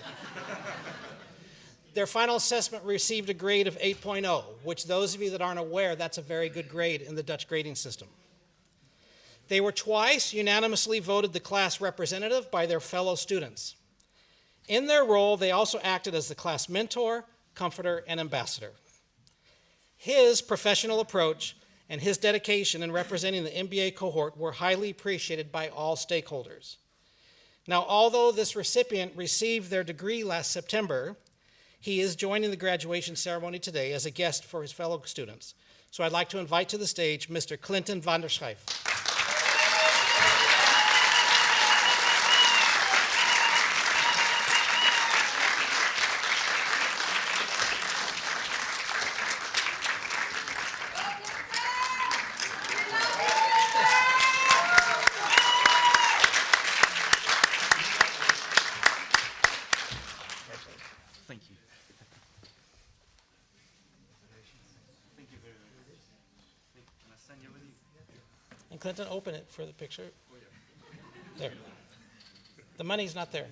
Their final assessment received a grade of 8.0, which those of you that aren't aware, that's a very good grade in the Dutch grading system. They were twice unanimously voted the class representative by their fellow students. In their role, they also acted as the class mentor, comforter, and ambassador. His professional approach and his dedication in representing the MBA cohort were highly appreciated by all stakeholders. Now, although this recipient received their degree last September, he is joining the graduation ceremony today as a guest for his fellow students. So I'd like to invite to the stage Mr. Clinton van der Schijf. Thank you. Thank you very much. Can I stand here with you? And Clinton, open it for the picture. There. The money's not there.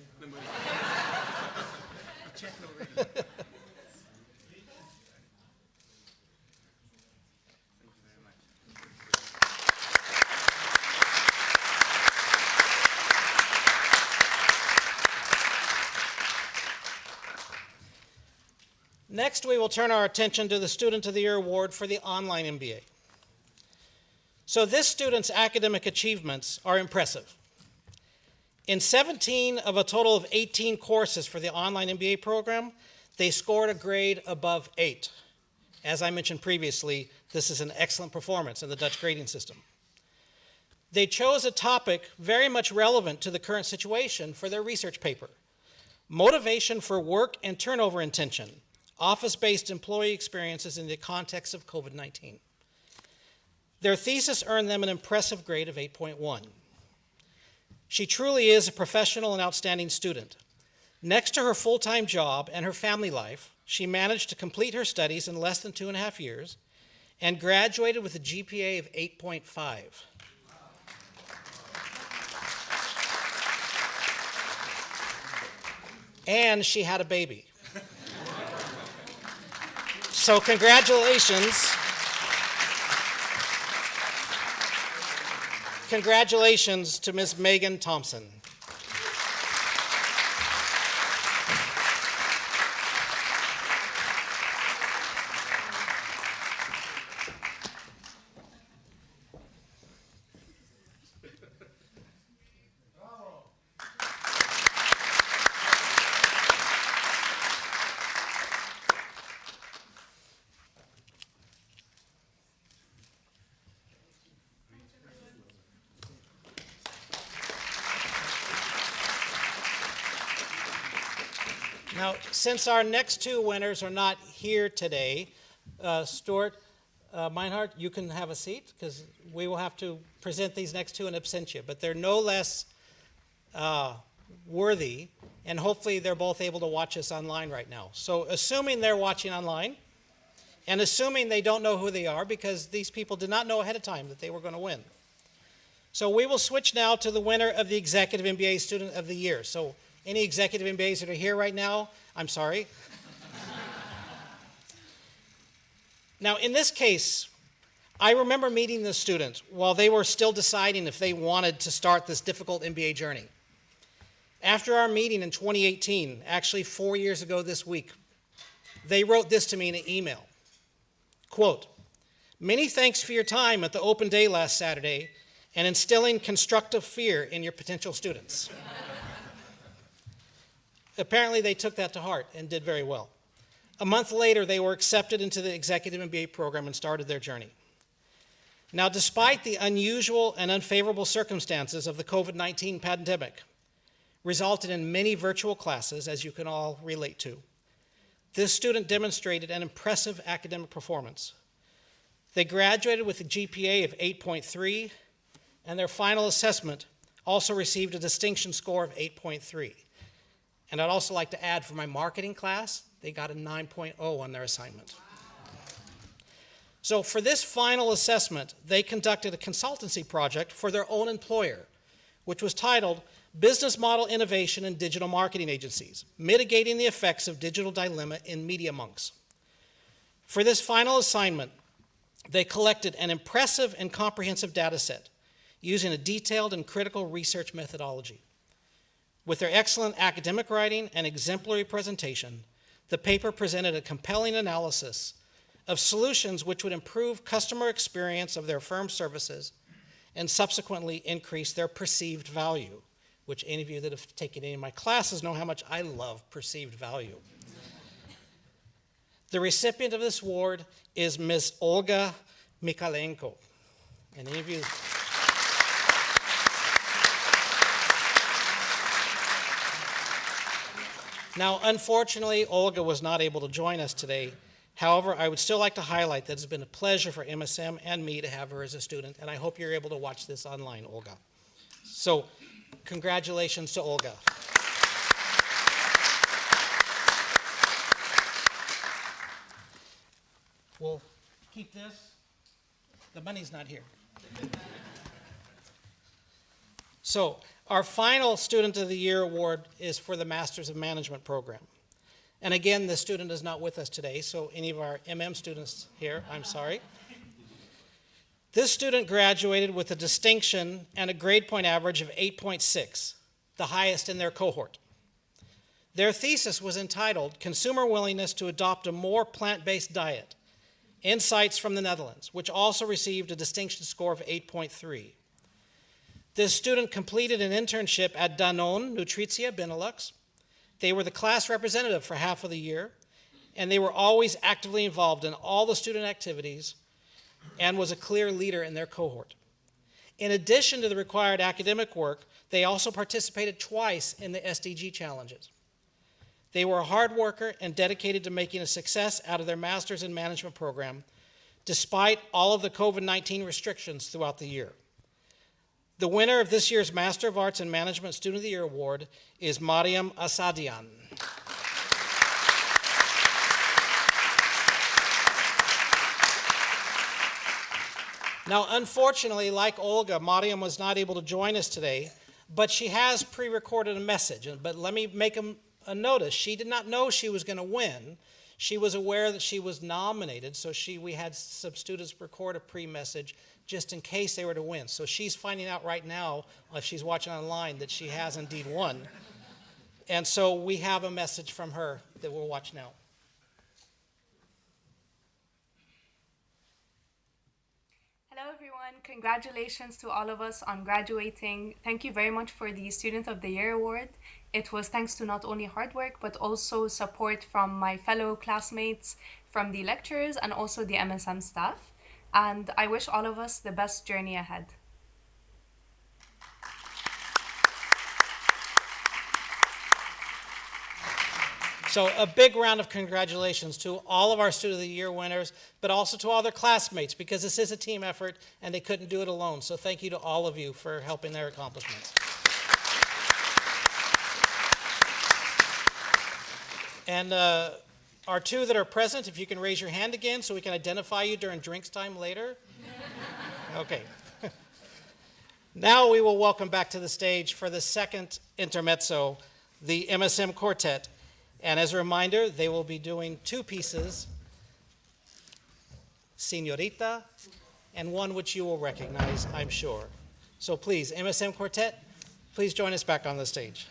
Next, we will turn our attention to the Student of the Year Award for the online MBA. So this student's academic achievements are impressive. In 17 of a total of 18 courses for the online MBA program, they scored a grade above 8. As I mentioned previously, this is an excellent performance in the Dutch grading system. They chose a topic very much relevant to the current situation for their research paper: motivation for work and turnover intention, office-based employee experiences in the context of COVID-19. Their thesis earned them an impressive grade of 8.1. She truly is a professional and outstanding student. Next to her full-time job and her family life, she managed to complete her studies in less than 2.5 years and graduated with a GPA of 8.5. And she had a baby. So congratulations. Congratulations to Ms. Megan Thompson. Now, since our next two winners are not here today, Stuart Meinhardt, you can have a seat because we will have to present these next two in absentia, but they're no less worthy, and hopefully they're both able to watch us online right now. So assuming they're watching online, and assuming they don't know who they are, because these people did not know ahead of time that they were going to win. So we will switch now to the winner of the Executive MBA Student of the Year. So any executive MBAs that are here right now, I'm sorry. Now, in this case, I remember meeting the student while they were still deciding if they wanted to start this difficult MBA journey. After our meeting in 2018, actually 4 years ago this week, they wrote this to me in an email. Quote, "Many thanks for your time at the open day last Saturday and instilling constructive fear in your potential students." Apparently, they took that to heart and did very well. A month later, they were accepted into the Executive MBA program and started their journey. Now, despite the unusual and unfavorable circumstances of the COVID-19 pandemic, resulted in many virtual classes, as you can all relate to, this student demonstrated an impressive academic performance. They graduated with a GPA of 8.3, and their final assessment also received a distinction score of 8.3. And I'd also like to add for my marketing class, they got a 9.0 on their assignment. So for this final assessment, they conducted a consultancy project for their own employer, which was titled Business Model Innovation in Digital Marketing Agencies, Mitigating the Effects of Digital Dilemma in Media Monks. For this final assignment, they collected an impressive and comprehensive data set using a detailed and critical research methodology. With their excellent academic writing and exemplary presentation, the paper presented a compelling analysis of solutions which would improve customer experience of their firm's services and subsequently increase their perceived value, which any of you that have taken any of my classes know how much I love perceived value. The recipient of this award is Ms. Olga Mikalenko. And any of you... Now, unfortunately, Olga was not able to join us today. However, I would still like to highlight that it's been a pleasure for MSM and me to have her as a student, and I hope you're able to watch this online, Olga. So, congratulations to Olga. We'll keep this. The money's not here. So, our final Student of the Year award is for the Masters of Management program. And again, the student is not with us today, so any of our students here, I'm sorry. This student graduated with a distinction and a grade point average of 8.6, the highest in their cohort. Their thesis was entitled, Consumer Willingness to Adopt a More Plant-Based Diet, Insights from the Netherlands, which also received a distinction score of 8.3. This student completed an internship at Danone Nutritia Benelux. They were the class representative for half of the year, and they were always actively involved in all the student activities and was a clear leader in their cohort. In addition to the required academic work, they also participated twice in the SDG challenges. They were a hard worker and dedicated to making a success out of their Master's in Management program, despite all of the COVID-19 restrictions throughout the year. The winner of this year's Master of Arts in Management Student of the Year Award is Mariam Asadian. Now, unfortunately, like Olga, Mariam was not able to join us today, but she has pre-recorded a message. But let me make a notice. She did not know she was going to win. She was aware that she was nominated, so we had some students record a pre-message just in case they were to win. So she's finding out right now, if she's watching online, that she has indeed won. And so we have a message from her that we'll watch now. Hello everyone, congratulations to all of us on graduating. Thank you very much for the Student of the Year Award. It was thanks to not only hard work, but also support from my fellow classmates, from the lecturers, and also the MSM staff. And I wish all of us the best journey ahead. So a big round of congratulations to all of our Student of the Year winners, but also to all their classmates, because this is a team effort and they couldn't do it alone. So thank you to all of you for helping their accomplishments. And our two that are present, if you can raise your hand again so we can identify you during drinks time later. Okay. Now we will welcome back to the stage for the second intermezzo, the MSM Quartet. And as a reminder, they will be doing two pieces, Señorita, and one which you will recognize, I'm sure. So please, MSM Quartet, please join us back on the stage.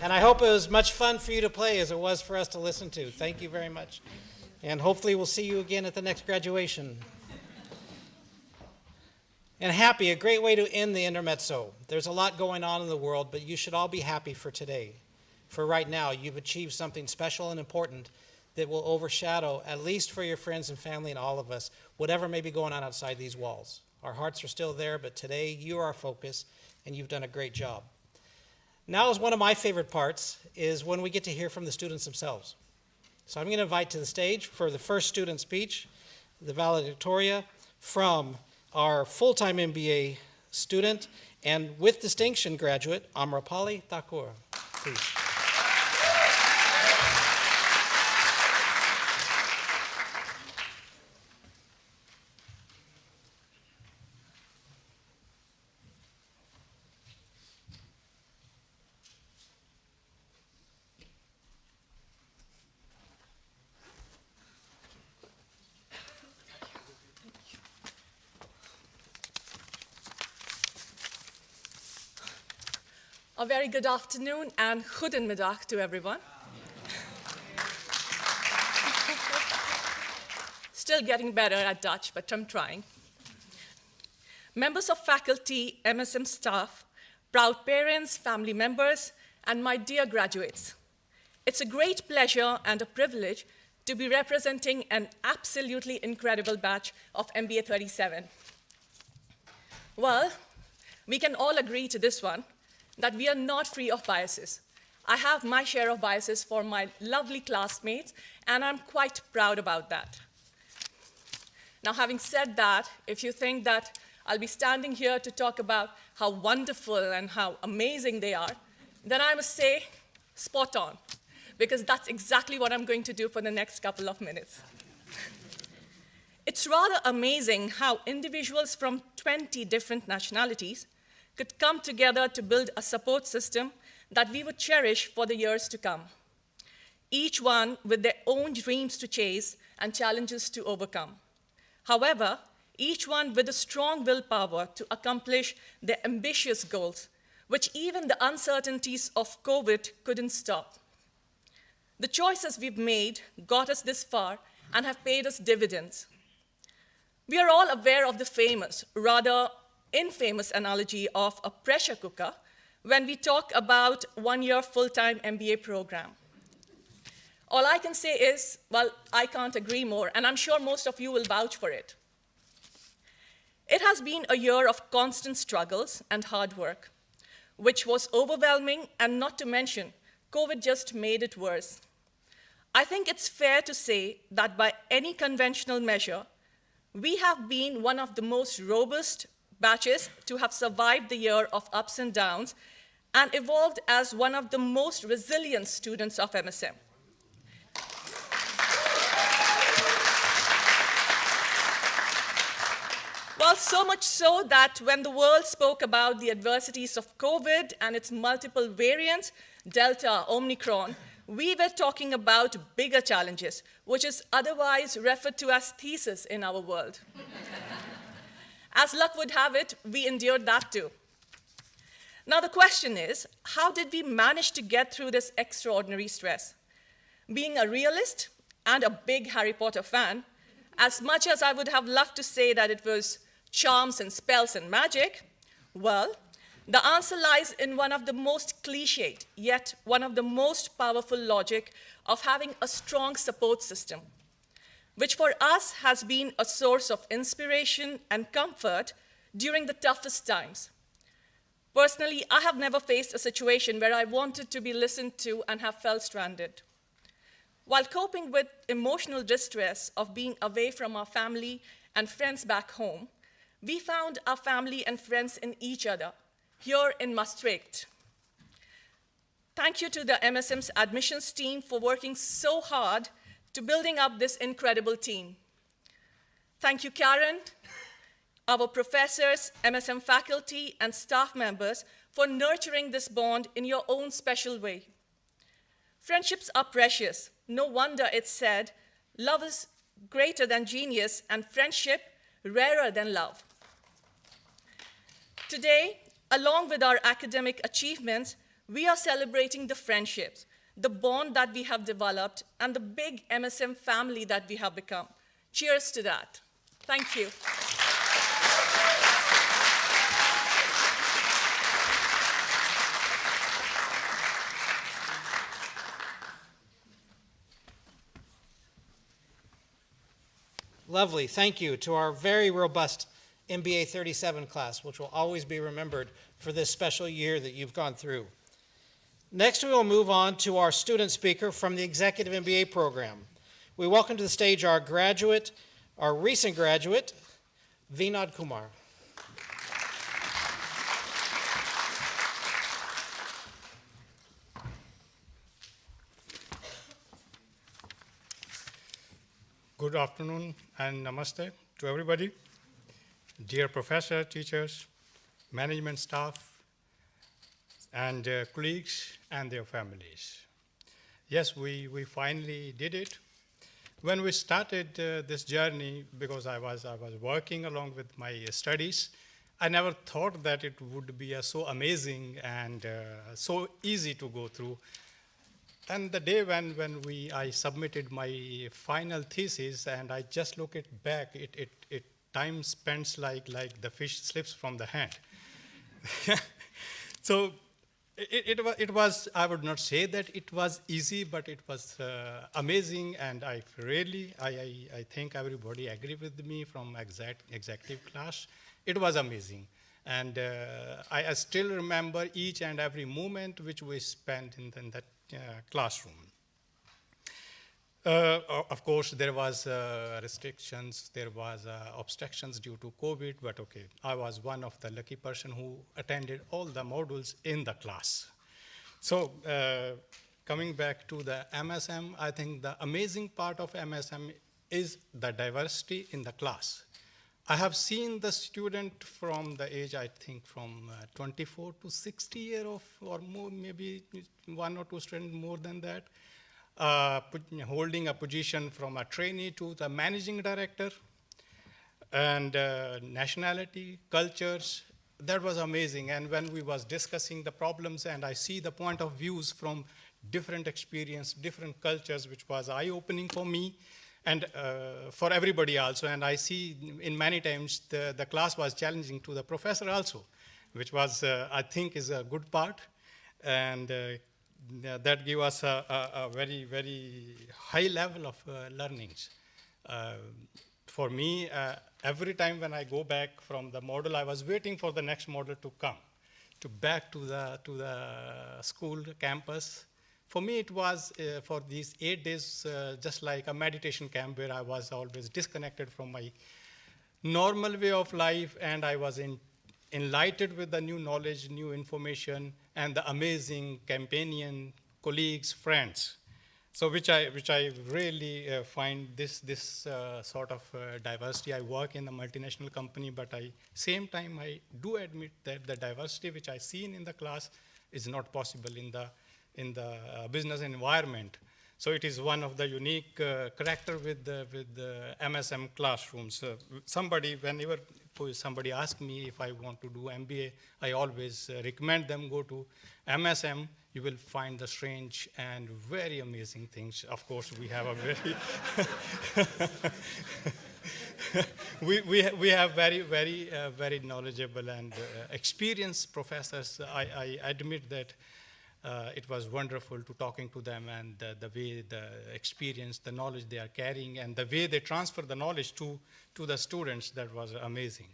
And I hope it was much fun for you to play as it was for us to listen to. Thank you very much. And hopefully we'll see you again at the next graduation. And happy, a great way to end the intermezzo. There's a lot going on in the world, but you should all be happy for today. For right now, you've achieved something special and important that will overshadow, at least for your friends and family and all of us, whatever may be going on outside these walls. Our hearts are still there, but today you are our focus, and you've done a great job. Now is one of my favorite parts, is when we get to hear from the students themselves. So I'm going to invite to the stage for the first student speech, the valedictoria from our full-time MBA student and with distinction graduate, Amrapali Thakur. Please. A very good afternoon and goedemiddag to everyone. Still getting better at Dutch, but I'm trying. Members of faculty, MSM staff, proud parents, family members, and my dear graduates. It's a great pleasure and a privilege to be representing an absolutely incredible batch of MBA 37. Well, we can all agree to this one, that we are not free of biases. I have my share of biases for my lovely classmates, and I'm quite proud about that. Now, having said that, if you think that I'll be standing here to talk about how wonderful and how amazing they are, then I must say, spot on, because that's exactly what I'm going to do for the next couple of minutes. It's rather amazing how individuals from 20 different nationalities could come together to build a support system that we would cherish for the years to come, each one with their own dreams to chase and challenges to overcome. However, each one with a strong willpower to accomplish their ambitious goals, which even the uncertainties of COVID couldn't stop. The choices we've made got us this far and have paid us dividends. We are all aware of the famous, rather infamous analogy of a pressure cooker when we talk about one-year full-time MBA program. All I can say is, well, I can't agree more, and I'm sure most of you will vouch for it. It has been a year of constant struggles and hard work, which was overwhelming, and not to mention, COVID just made it worse. I think it's fair to say that by any conventional measure, we have been one of the most robust batches to have survived the year of ups and downs and evolved as one of the most resilient students of MSM. Well, so much so that when the world spoke about the adversities of COVID and its multiple variants, Delta, Omicron, we were talking about bigger challenges, which is otherwise referred to as thesis in our world. As luck would have it, we endured that too. Now the question is, how did we manage to get through this extraordinary stress? Being a realist and a big Harry Potter fan, as much as I would have loved to say that it was charms and spells and magic, well, the answer lies in one of the most cliched, yet one of the most powerful logic of having a strong support system, which for us has been a source of inspiration and comfort during the toughest times. Personally, I have never faced a situation where I wanted to be listened to and have felt stranded. While coping with emotional distress of being away from our family and friends back home, we found our family and friends in each other, here in Maastricht. Thank you to the MSM's admissions team for working so hard to building up this incredible team. Thank you, Karen, our professors, MSM faculty, and staff members for nurturing this bond in your own special way. Friendships are precious. No wonder it's said, love is greater than genius and friendship rarer than love. Today, along with our academic achievements, We are celebrating the friendships, the bond that we have developed, and the big MSM family that we have become. Cheers to that. Thank you. Lovely. Thank you to our very robust MBA 37 class, which will always be remembered for this special year that you've gone through. Next, we will move on to our student speaker from the Executive MBA program. We welcome to the stage our recent graduate, Vinod Kumar. Good afternoon and namaste to everybody. Dear professor, teachers, management staff, and colleagues and their families. Yes, we finally did it. When we started this journey, because I was working along with my studies, I never thought that it would be so amazing and so easy to go through. And the day when I submitted my final thesis and I just look it back, it time spent like the fish slips from the hand. So it was, I would not say that it was easy, but it was amazing, and I think everybody agree with me from executive class. It was amazing. And I still remember each and every moment which we spent in that classroom. Of course, there was restrictions, there was obstructions due to COVID, but okay, I was one of the lucky person who attended all the modules in the class. So coming back to the MSM, I think the amazing part of MSM is the diversity in the class. I have seen the student from the age, I think, from 24 to 60 years or more, maybe one or two students more than that, holding a position from a trainee to the managing director, and nationality, cultures. That was amazing. And when we was discussing the problems and I see the point of views from different experience, different cultures, which was eye-opening for me, and for everybody also. And I see in many times the class was challenging to the professor also, which was, I think, is a good part. And that gave us a very, very high level of learnings. For me, every time when I go back from the model, I was waiting for the next model to come, back to the school campus. For me, it was, for these 8 days, just like a meditation camp where I was always disconnected from my normal way of life, and I was enlightened with the new knowledge, new information, and the amazing companion, colleagues, friends. So which I really find this sort of diversity. I work in a multinational company, but same time I do admit that the diversity which I seen in the class is not possible in the business environment. So it is one of the unique character with the MSM classrooms. Whenever somebody asks me if I want to do MBA, I always recommend them go to MSM. You will find the strange and very amazing things. Of course, we have a very we have very knowledgeable and experienced professors. I admit that. It was wonderful to talking to them, and the way, the experience, the knowledge they are carrying, and the way they transfer the knowledge to the students. That was amazing.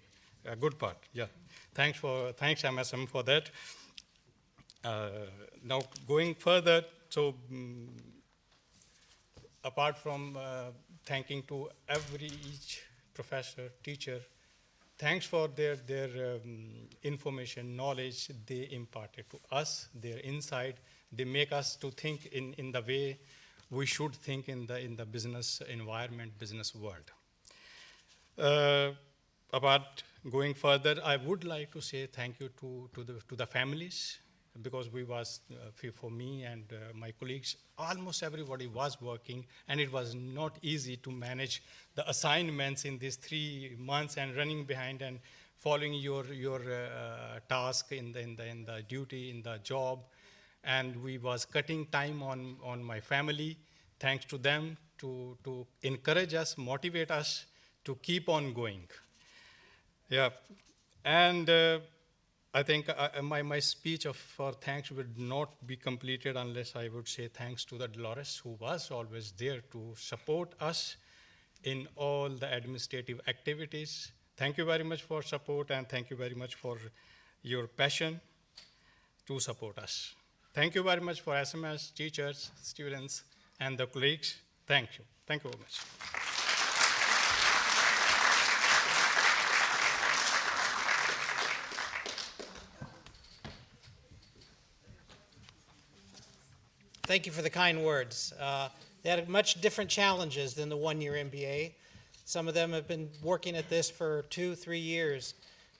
A good part. Yeah. Thanks MSM for that. Now going further, so apart from thanking to each professor, teacher, thanks for their information, knowledge they imparted to us, their insight. They make us to think in the way we should think in the business environment, business world. About going further, I would like to say thank you to the families, because we was, for me and my colleagues, almost everybody was working, and it was not easy to manage the assignments in these 3 months and running behind and following your task in the duty, in the job. and we was cutting time on my family. Thanks to them to encourage us, motivate us to keep on going. Yeah, and I think my speech for thanks would not be completed unless I would say thanks to the Dolores, who was always there to support us in all the administrative activities. Thank you very much for support, and thank you very much for your passion to support us. Thank you very much for SMS, teachers, students, and the colleagues. Thank you. Thank you very much. Thank you for the kind words. They had much different challenges than the one-year MBA. Some of them have been working at this for 2-3 years,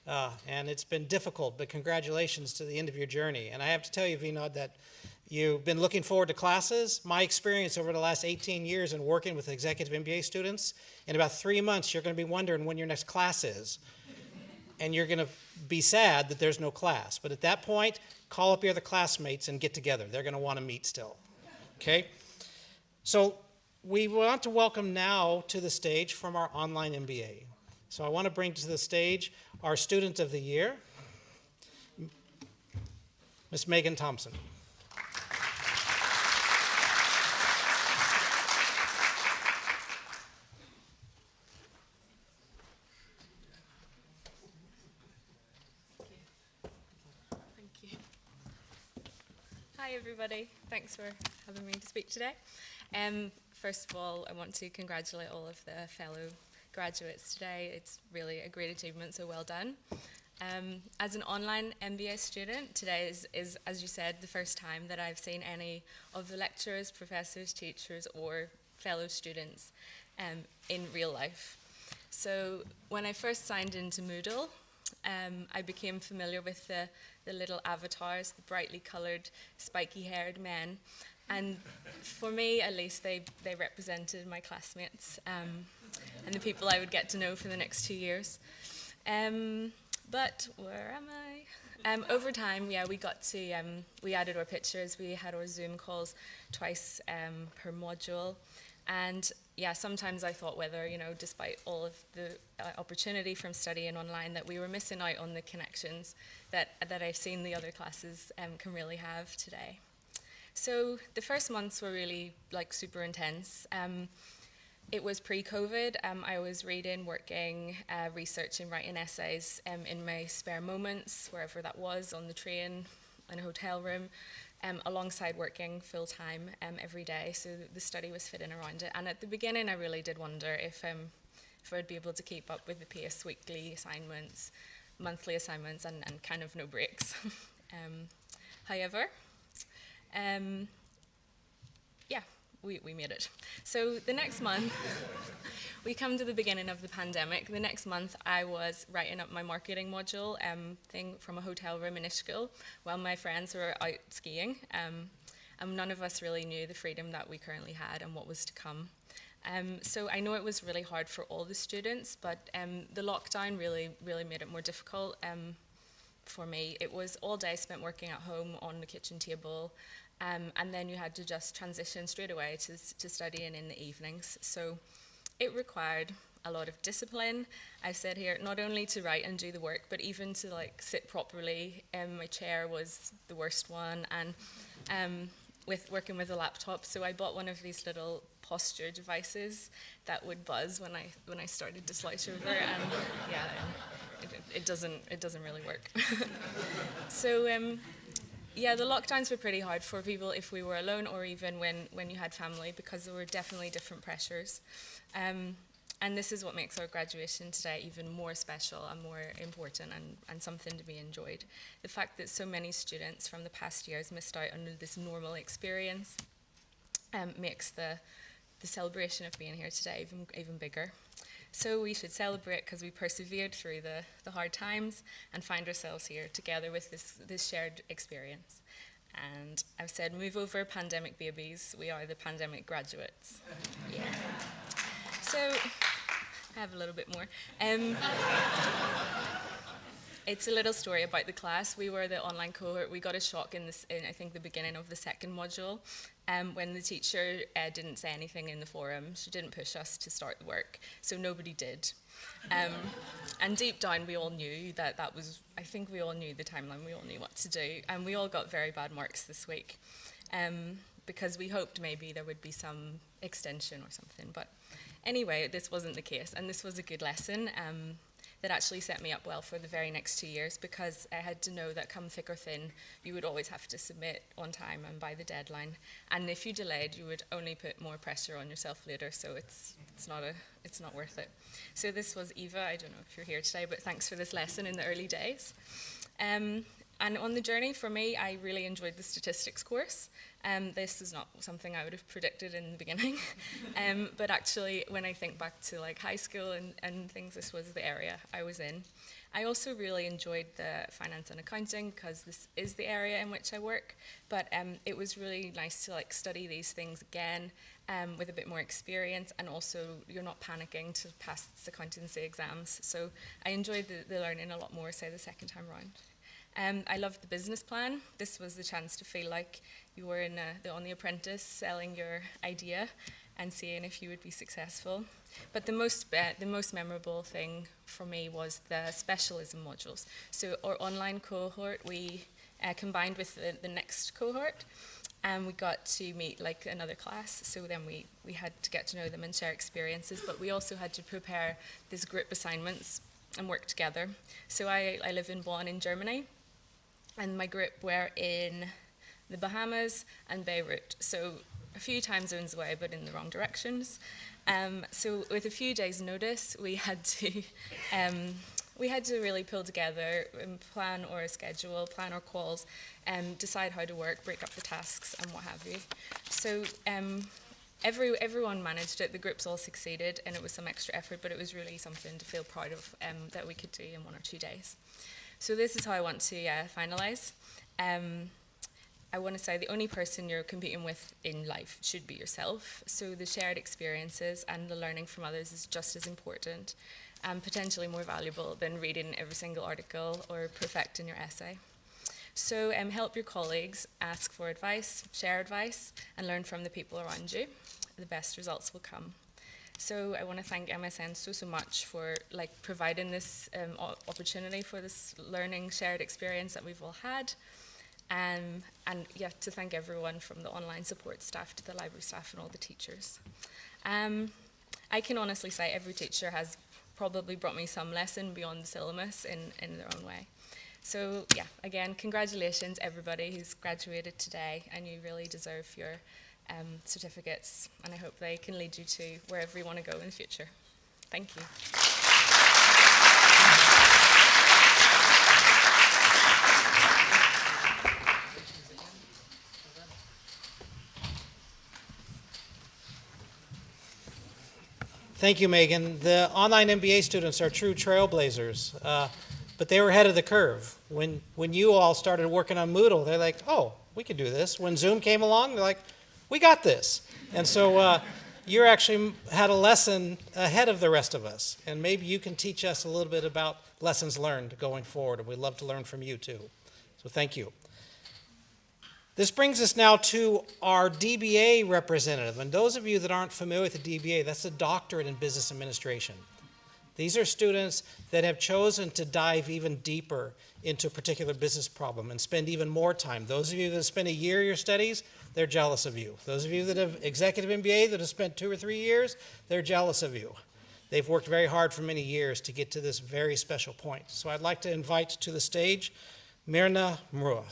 and it's been difficult, but congratulations to the end of your journey. And I have to tell you, Vinod, that you've been looking forward to classes. My experience over the last 18 years in working with executive MBA students, in about 3 months, you're going to be wondering when your next class is. And you're going to be sad that there's no class. But at that point, call up your other classmates and get together. They're going to want to meet still. Okay? So we want to welcome now to the stage from our online MBA. So I want to bring to the stage our Student of the Year, Ms. Megan Thompson. Hi everybody, thanks for having me to speak today. First of all, I want to congratulate all of the fellow graduates today. It's really a great achievement, so well done. As an online MBA student, today is, as you said, the first time that I've seen any of the lecturers, professors, teachers, or fellow students in real life. So when I first signed into Moodle, I became familiar with the little avatars, the brightly coloured, spiky-haired men. And for me, at least, they represented my classmates and the people I would get to know for the next 2 years. But where am I? Over time, yeah, we got to, we added our pictures, we had our Zoom calls twice per module. And yeah, sometimes I thought whether, you know, despite all of the opportunity from studying online, that we were missing out on the connections that I've seen the other classes can really have today. So the first months were really like super intense. It was pre-COVID. I was reading, working, researching, writing essays in my spare moments, wherever that was, on the train, in a hotel room. Alongside working full-time every day, so the study was fitting around it. And at the beginning, I really did wonder if I'd be able to keep up with the pace, weekly assignments, monthly assignments, and kind of no breaks. However, yeah, we made it. So the next month, we come to the beginning of the pandemic. The next month, I was writing up my marketing module thing from a hotel room in Ishkul while my friends were out skiing. And none of us really knew the freedom that we currently had and what was to come. So I know it was really hard for all the students, but the lockdown really made it more difficult for me. It was all day spent working at home on the kitchen table, and then you had to just transition straight away to studying in the evenings. So it required a lot of discipline. I said here, not only to write and do the work, but even to like sit properly. My chair was the worst one, and with working with a laptop, so I bought one of these little posture devices that would buzz when I started to slouch over, and yeah, it doesn't really work. So yeah, the lockdowns were pretty hard for people if we were alone, or even when you had family, because there were definitely different pressures. And this is what makes our graduation today even more special and more important, and something to be enjoyed. The fact that so many students from the past years missed out on this normal experience makes the celebration of being here today even bigger. So we should celebrate because we persevered through the hard times and find ourselves here together with this shared experience. And I've said, move over, pandemic babies. We are the pandemic graduates. Yeah. So I have a little bit more. It's a little story about the class. We were the online cohort. We got a shock in I think, the beginning of the second module, when the teacher didn't say anything in the forum. She didn't push us to start the work, so nobody did. And deep down, we all knew that was, I think we all knew the timeline. We all knew what to do, and we all got very bad marks this week, because we hoped maybe there would be some extension or something. But anyway, this wasn't the case, and this was a good lesson. That actually set me up well for the very next 2 years, because I had to know that come thick or thin, you would always have to submit on time and by the deadline. And if you delayed, you would only put more pressure on yourself later, so it's not worth it. So this was Eva. I don't know if you're here today, but thanks for this lesson in the early days. And on the journey, for me, I really enjoyed the statistics course. This is not something I would have predicted in the beginning. But actually, when I think back to like high school and things, this was the area I was in. I also really enjoyed the finance and accounting, because this is the area in which I work. But it was really nice to like study these things again with a bit more experience, and also you're not panicking to pass the accountancy exams. So I enjoyed the learning a lot more, say, the second time around. I loved the business plan. This was the chance to feel like you were on The Apprentice, selling your idea and seeing if you would be successful. But the most memorable thing for me was the specialism modules. So our online cohort, we combined with the next cohort, and we got to meet like another class. So then we had to get to know them and share experiences, but we also had to prepare these group assignments and work together. So I live in Bonn in Germany, and my group were in the Bahamas and Beirut, so a few time zones away, but in the wrong directions. So with a few days' notice, we had to really pull together and plan our schedule, plan our calls, decide how to work, break up the tasks, and what have you. So everyone managed it. The groups all succeeded, and it was some extra effort, but it was really something to feel proud of that we could do in 1 or 2 days. So this is how I want to finalize. I want to say the only person you're competing with in life should be yourself. So the shared experiences and the learning from others is just as important and potentially more valuable than reading every single article or perfecting your essay. So help your colleagues, ask for advice, share advice, and learn from the people around you. The best results will come. So I want to thank MSN so much for providing this opportunity for this learning shared experience that we've all had. And yeah, to thank everyone from the online support staff to the library staff and all the teachers. I can honestly say every teacher has probably brought me some lesson beyond the syllabus in their own way. So yeah, again, congratulations everybody who's graduated today, and you really deserve your certificates, and I hope they can lead you to wherever you want to go in the future. Thank you. Thank you, Megan. The online MBA students are true trailblazers, but they were ahead of the curve. When you all started working on Moodle, they're like, oh, we can do this. When Zoom came along, they're like, we got this. And so you actually had a lesson ahead of the rest of us, and maybe you can teach us a little bit about lessons learned going forward, and we'd love to learn from you too. So thank you. This brings us now to our DBA representative. And those of you that aren't familiar with the DBA, that's a doctorate in business administration. These are students that have chosen to dive even deeper into a particular business problem and spend even more time. Those of you that have spent a year of your studies, they're jealous of you. Those of you that have executive MBA that have spent 2 or 3 years, they're jealous of you. They've worked very hard for many years to get to this very special point. So I'd like to invite to the stage Mirna Mrua.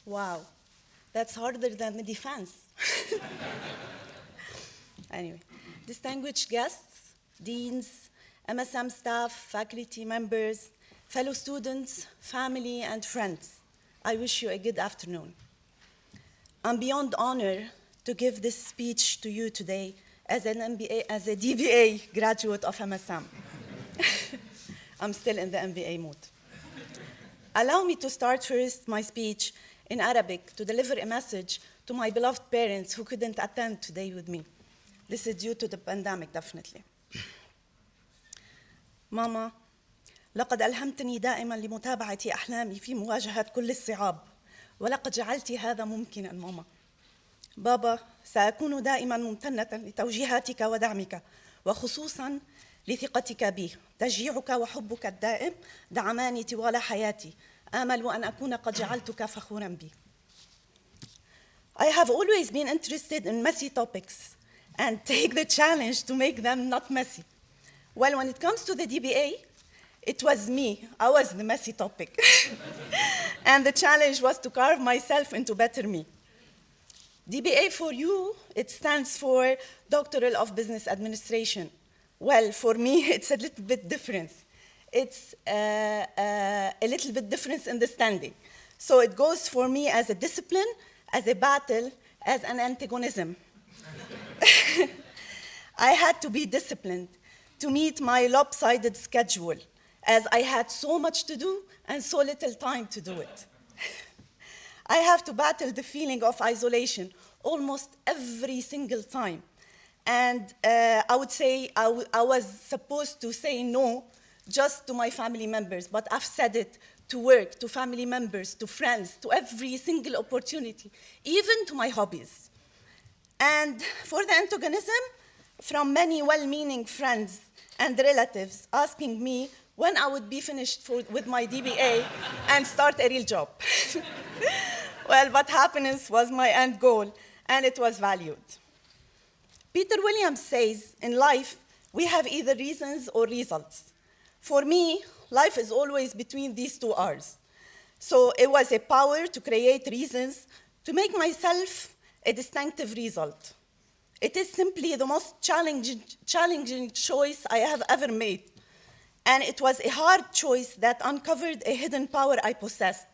Wow, that's harder than the defense. Anyway, distinguished guests, deans, MSM staff, faculty members, fellow students, family, and friends, I wish you a good afternoon. I'm beyond honored to give this speech to you today as a DBA graduate of MSM. I'm still in the MBA mood. Allow me to start first my speech in Arabic to deliver a message to my beloved parents who couldn't attend today with me. This is due to the pandemic, definitely. ماما، لقد ألهمتني دائما لمتابعة أحلامي في مواجهة كل الصعاب، ولقد جعلت هذا ممكنا ماما. بابا، سأكون دائما ممتنة لتوجيهاتك ودعمك، وخصوصا لثقتك بي. تشجيعك وحبك الدائم دعماني طوال حياتي. آمل أن أكون قد جعلتك فخورا بي. I have always been interested in messy topics and take the challenge to make them not messy. Well, when it comes to the DBA, it was me. I was the messy topic. And the challenge was to carve myself into better me. DBA for you, it stands for Doctoral of Business Administration. Well, for me, it's a little bit different. It's a little bit different in the standing. So it goes for me as a discipline, as a battle, as an antagonism. I had to be disciplined to meet my lopsided schedule, as I had so much to do and so little time to do it. I have to battle the feeling of isolation almost every single time. And I would say I was supposed to say no just to my family members, but I've said it to work, to family members, to friends, to every single opportunity, even to my hobbies. And for the antagonism, from many well-meaning friends and relatives asking me when I would be finished with my DBA and start a real job. Well, but happiness was my end goal, and it was valued. Peter Williams says, in life, we have either reasons or results. For me, life is always between these two R's. So it was a power to create reasons to make myself a distinctive result. It is simply the most challenging choice I have ever made. And it was a hard choice that uncovered a hidden power I possessed.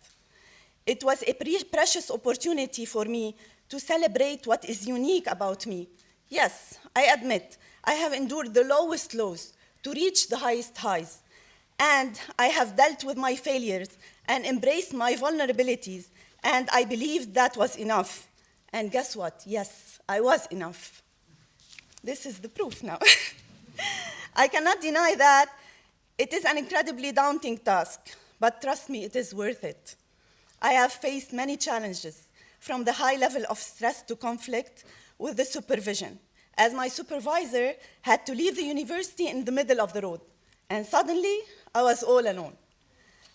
It was a precious opportunity for me to celebrate what is unique about me. Yes, I admit, I have endured the lowest lows to reach the highest highs. And I have dealt with my failures and embraced my vulnerabilities, and I believed that was enough. And guess what? Yes, I was enough. This is the proof now. I cannot deny that it is an incredibly daunting task, but trust me, it is worth it. I have faced many challenges, from the high level of stress to conflict with the supervision, as my supervisor had to leave the university in the middle of the road, and suddenly I was all alone.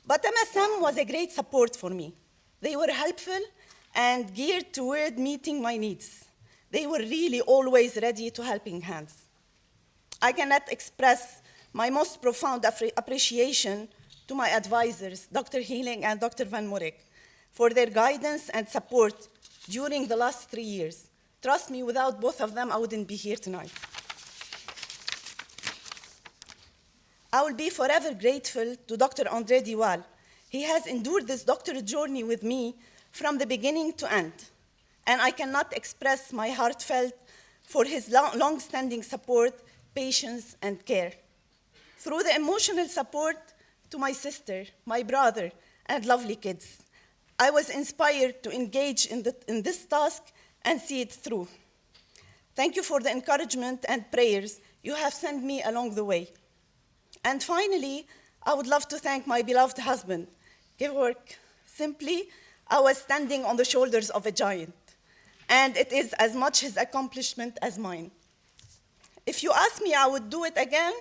But MSM was a great support for me. They were helpful and geared toward meeting my needs. They were really always ready to helping hands. I cannot express my most profound appreciation to my advisors, Dr. Healing and Dr. Van Morik, for their guidance and support during the last 3 years. Trust me, without both of them, I wouldn't be here tonight. I will be forever grateful to Dr. André Diwal. He has endured this doctorate journey with me from the beginning to end, and I cannot express my heartfelt for his long-standing support, patience, and care. Through the emotional support to my sister, my brother, and lovely kids, I was inspired to engage in this task and see it through. Thank you for the encouragement and prayers you have sent me along the way. And finally, I would love to thank my beloved husband, Georg. Simply, I was standing on the shoulders of a giant, and it is as much his accomplishment as mine. If you ask me I would do it again,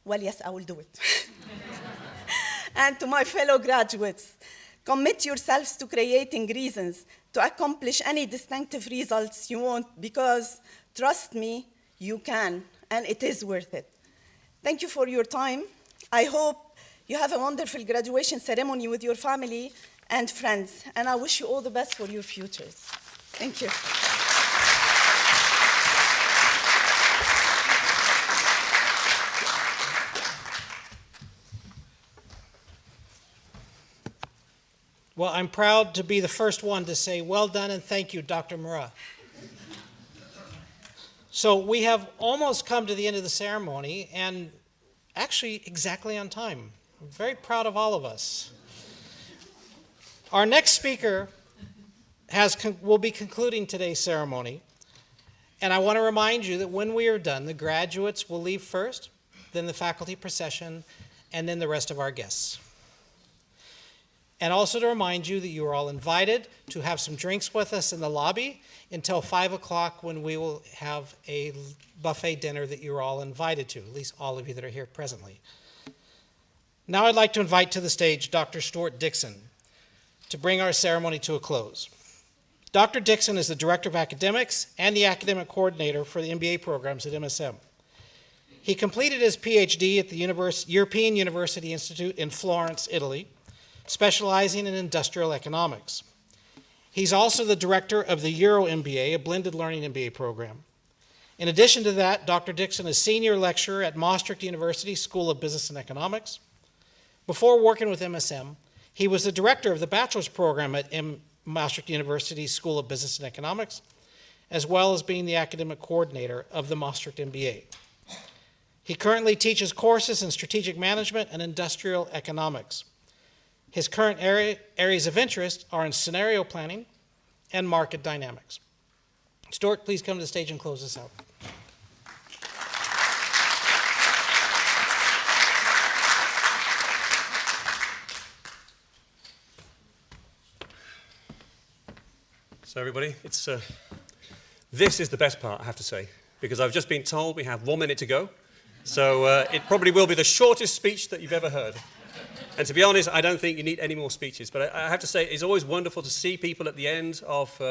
well, yes, I will do it. And to my fellow graduates, commit yourselves to creating reasons to accomplish any distinctive results you want, because trust me, you can, and it is worth it. Thank you for your time. I hope you have a wonderful graduation ceremony with your family and friends, and I wish you all the best for your futures. Thank you. Well, I'm proud to be the first one to say well done and thank you, Dr. Murrah. So we have almost come to the end of the ceremony, and actually exactly on time. I'm very proud of all of us. Our next speaker will be concluding today's ceremony. And I want to remind you that when we are done, the graduates will leave first, then the faculty procession, and then the rest of our guests. And also to remind you that you are all invited to have some drinks with us in the lobby until 5 o'clock, when we will have a buffet dinner that you're all invited to, at least all of you that are here presently. Now I'd like to invite to the stage Dr. Stuart Dixon to bring our ceremony to a close. Dr. Dixon is the Director of Academics and the Academic Coordinator for the MBA programs at MSM. He completed his PhD at the European University Institute in Florence, Italy, specializing in industrial economics. He's also the director of the Euro MBA, a blended learning MBA program. In addition to that, Dr. Dixon is senior lecturer at Maastricht University School of Business and Economics. Before working with MSM, he was the director of the bachelor's program at Maastricht University School of Business and Economics, as well as being the academic coordinator of the Maastricht MBA. He currently teaches courses in strategic management and industrial economics. His current areas of interest are in scenario planning and market dynamics. Stuart, please come to the stage and close us out. So everybody, this is the best part, I have to say, because I've just been told we have 1 minute to go. So it probably will be the shortest speech that you've ever heard. And to be honest, I don't think you need any more speeches. But I have to say, it's always wonderful to see people at the end of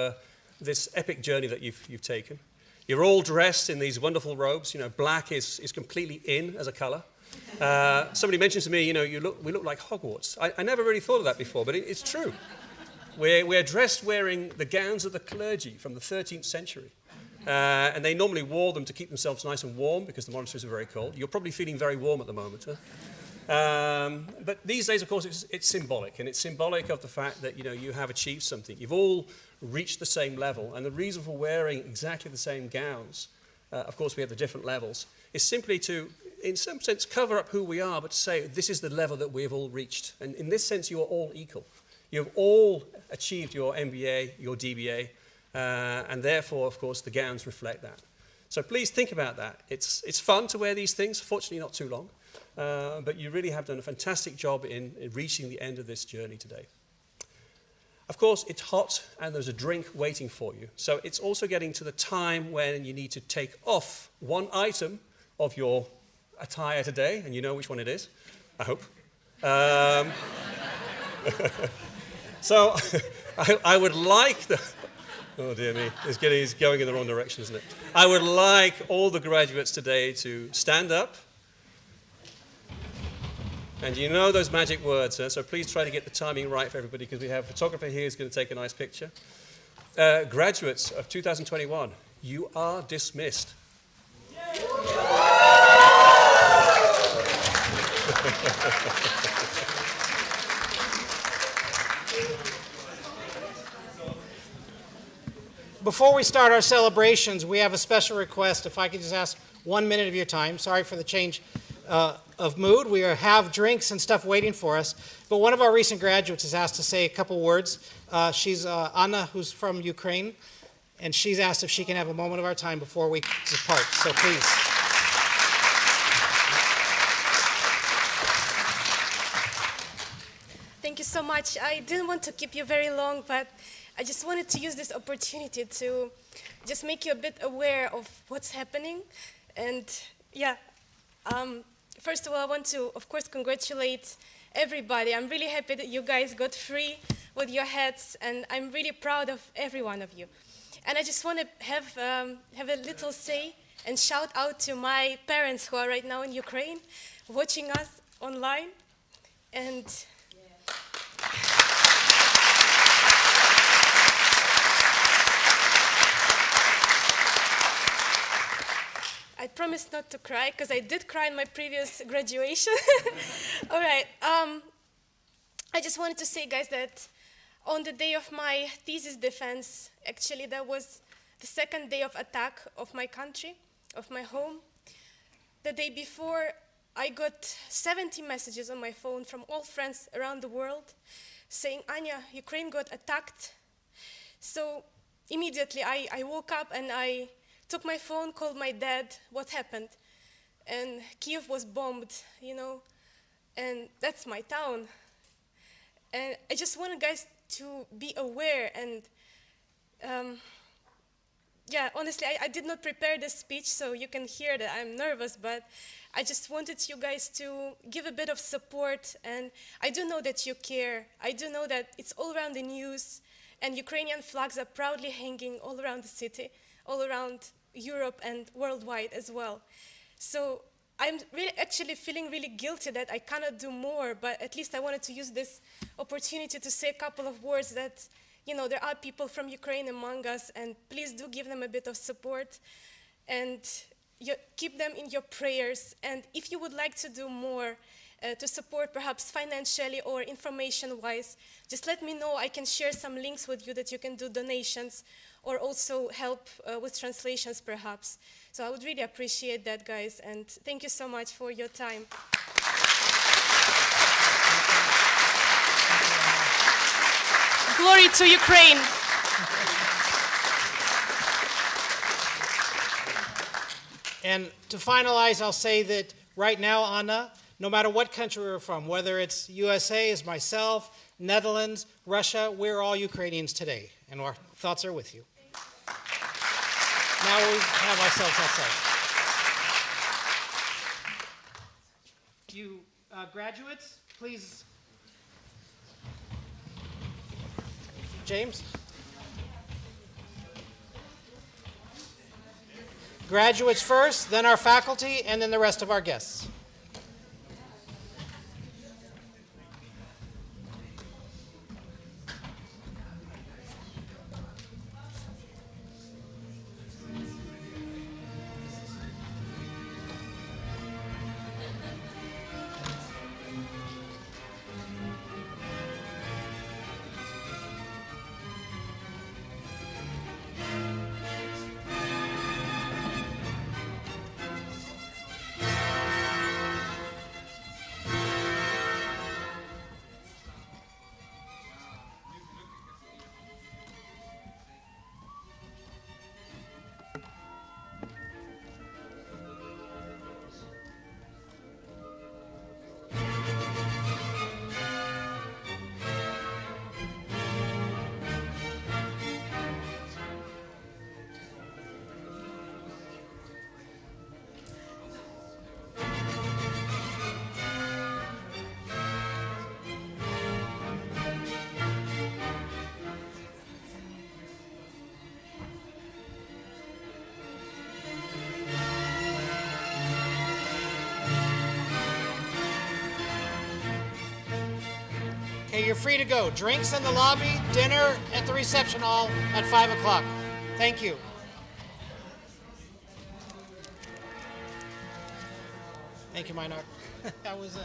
this epic journey that you've taken. You're all dressed in these wonderful robes. You know, black is completely in as a color. Somebody mentioned to me, you know, we look like Hogwarts. I never really thought of that before, but it's true. We're dressed wearing the gowns of the clergy from the 13th century. And they normally wore them to keep themselves nice and warm because the monasteries are very cold. You're probably feeling very warm at the moment, huh? But these days, of course, it's symbolic, and it's symbolic of the fact that, you know, you have achieved something. You've all reached the same level, and the reason for wearing exactly the same gowns, of course we have the different levels, is simply to, in some sense, cover up who we are, but to say this is the level that we've all reached. And in this sense, you are all equal. You've all achieved your MBA, your DBA, and therefore, of course, the gowns reflect that. So please think about that. It's fun to wear these things, fortunately not too long. But you really have done a fantastic job in reaching the end of this journey today. Of course, it's hot and there's a drink waiting for you. So it's also getting to the time when you need to take off one item of your attire today, and you know which one it is, I hope. So I would like the... Oh dear me, it's going in the wrong direction, isn't it? I would like all the graduates today to stand up. And you know those magic words, so please try to get the timing right for everybody, because we have a photographer here who's going to take a nice picture. Graduates of 2021, you are dismissed. Before we start our celebrations, we have a special request. If I could just ask 1 minute of your time. Sorry for the change of mood. We have drinks and stuff waiting for us. But one of our recent graduates has asked to say a couple words. She's Anna, who's from Ukraine, and she's asked if she can have a moment of our time before we depart. So please. Thank you so much. I didn't want to keep you very long, but I just wanted to use this opportunity to just make you a bit aware of what's happening. And yeah, first of all, I want to, of course, congratulate everybody. I'm really happy that you guys got free with your hats, and I'm really proud of every one of you. And I just want to have a little say and shout out to my parents who are right now in Ukraine, watching us online. And I promise not to cry, because I did cry in my previous graduation. All right. I just wanted to say, guys, that on the day of my thesis defense, actually, that was the second day of attack of my country, of my home. The day before, I got 70 messages on my phone from all friends around the world saying, Anya, Ukraine got attacked. So immediately I woke up and I took my phone, called my dad, what happened? And Kiev was bombed, you know, and that's my town. And I just want you guys to be aware and yeah, honestly, I did not prepare this speech, so you can hear that I'm nervous, but I just wanted you guys to give a bit of support, and I do know that you care. I do know that it's all around the news, and Ukrainian flags are proudly hanging all around the city, all around Europe and worldwide as well. So I'm really actually feeling really guilty that I cannot do more, but at least I wanted to use this opportunity to say a couple of words that, you know, there are people from Ukraine among us, and please do give them a bit of support and keep them in your prayers. And if you would like to do more to support, perhaps financially or information-wise, just let me know. I can share some links with you that you can do donations or also help with translations, perhaps. So I would really appreciate that, guys, and thank you so much for your time. Glory to Ukraine. And to finalize, I'll say that right now, Anna, no matter what country we're from, whether it's USA as myself, Netherlands, Russia, we're all Ukrainians today, and our thoughts are with you. Now we have ourselves outside. You graduates, please. James? Graduates first, then our faculty, and then the rest of our guests. Okay, you're free to go. Drinks in the lobby, dinner at the reception hall at 5 o'clock. Thank you. Thank you, Minard. That was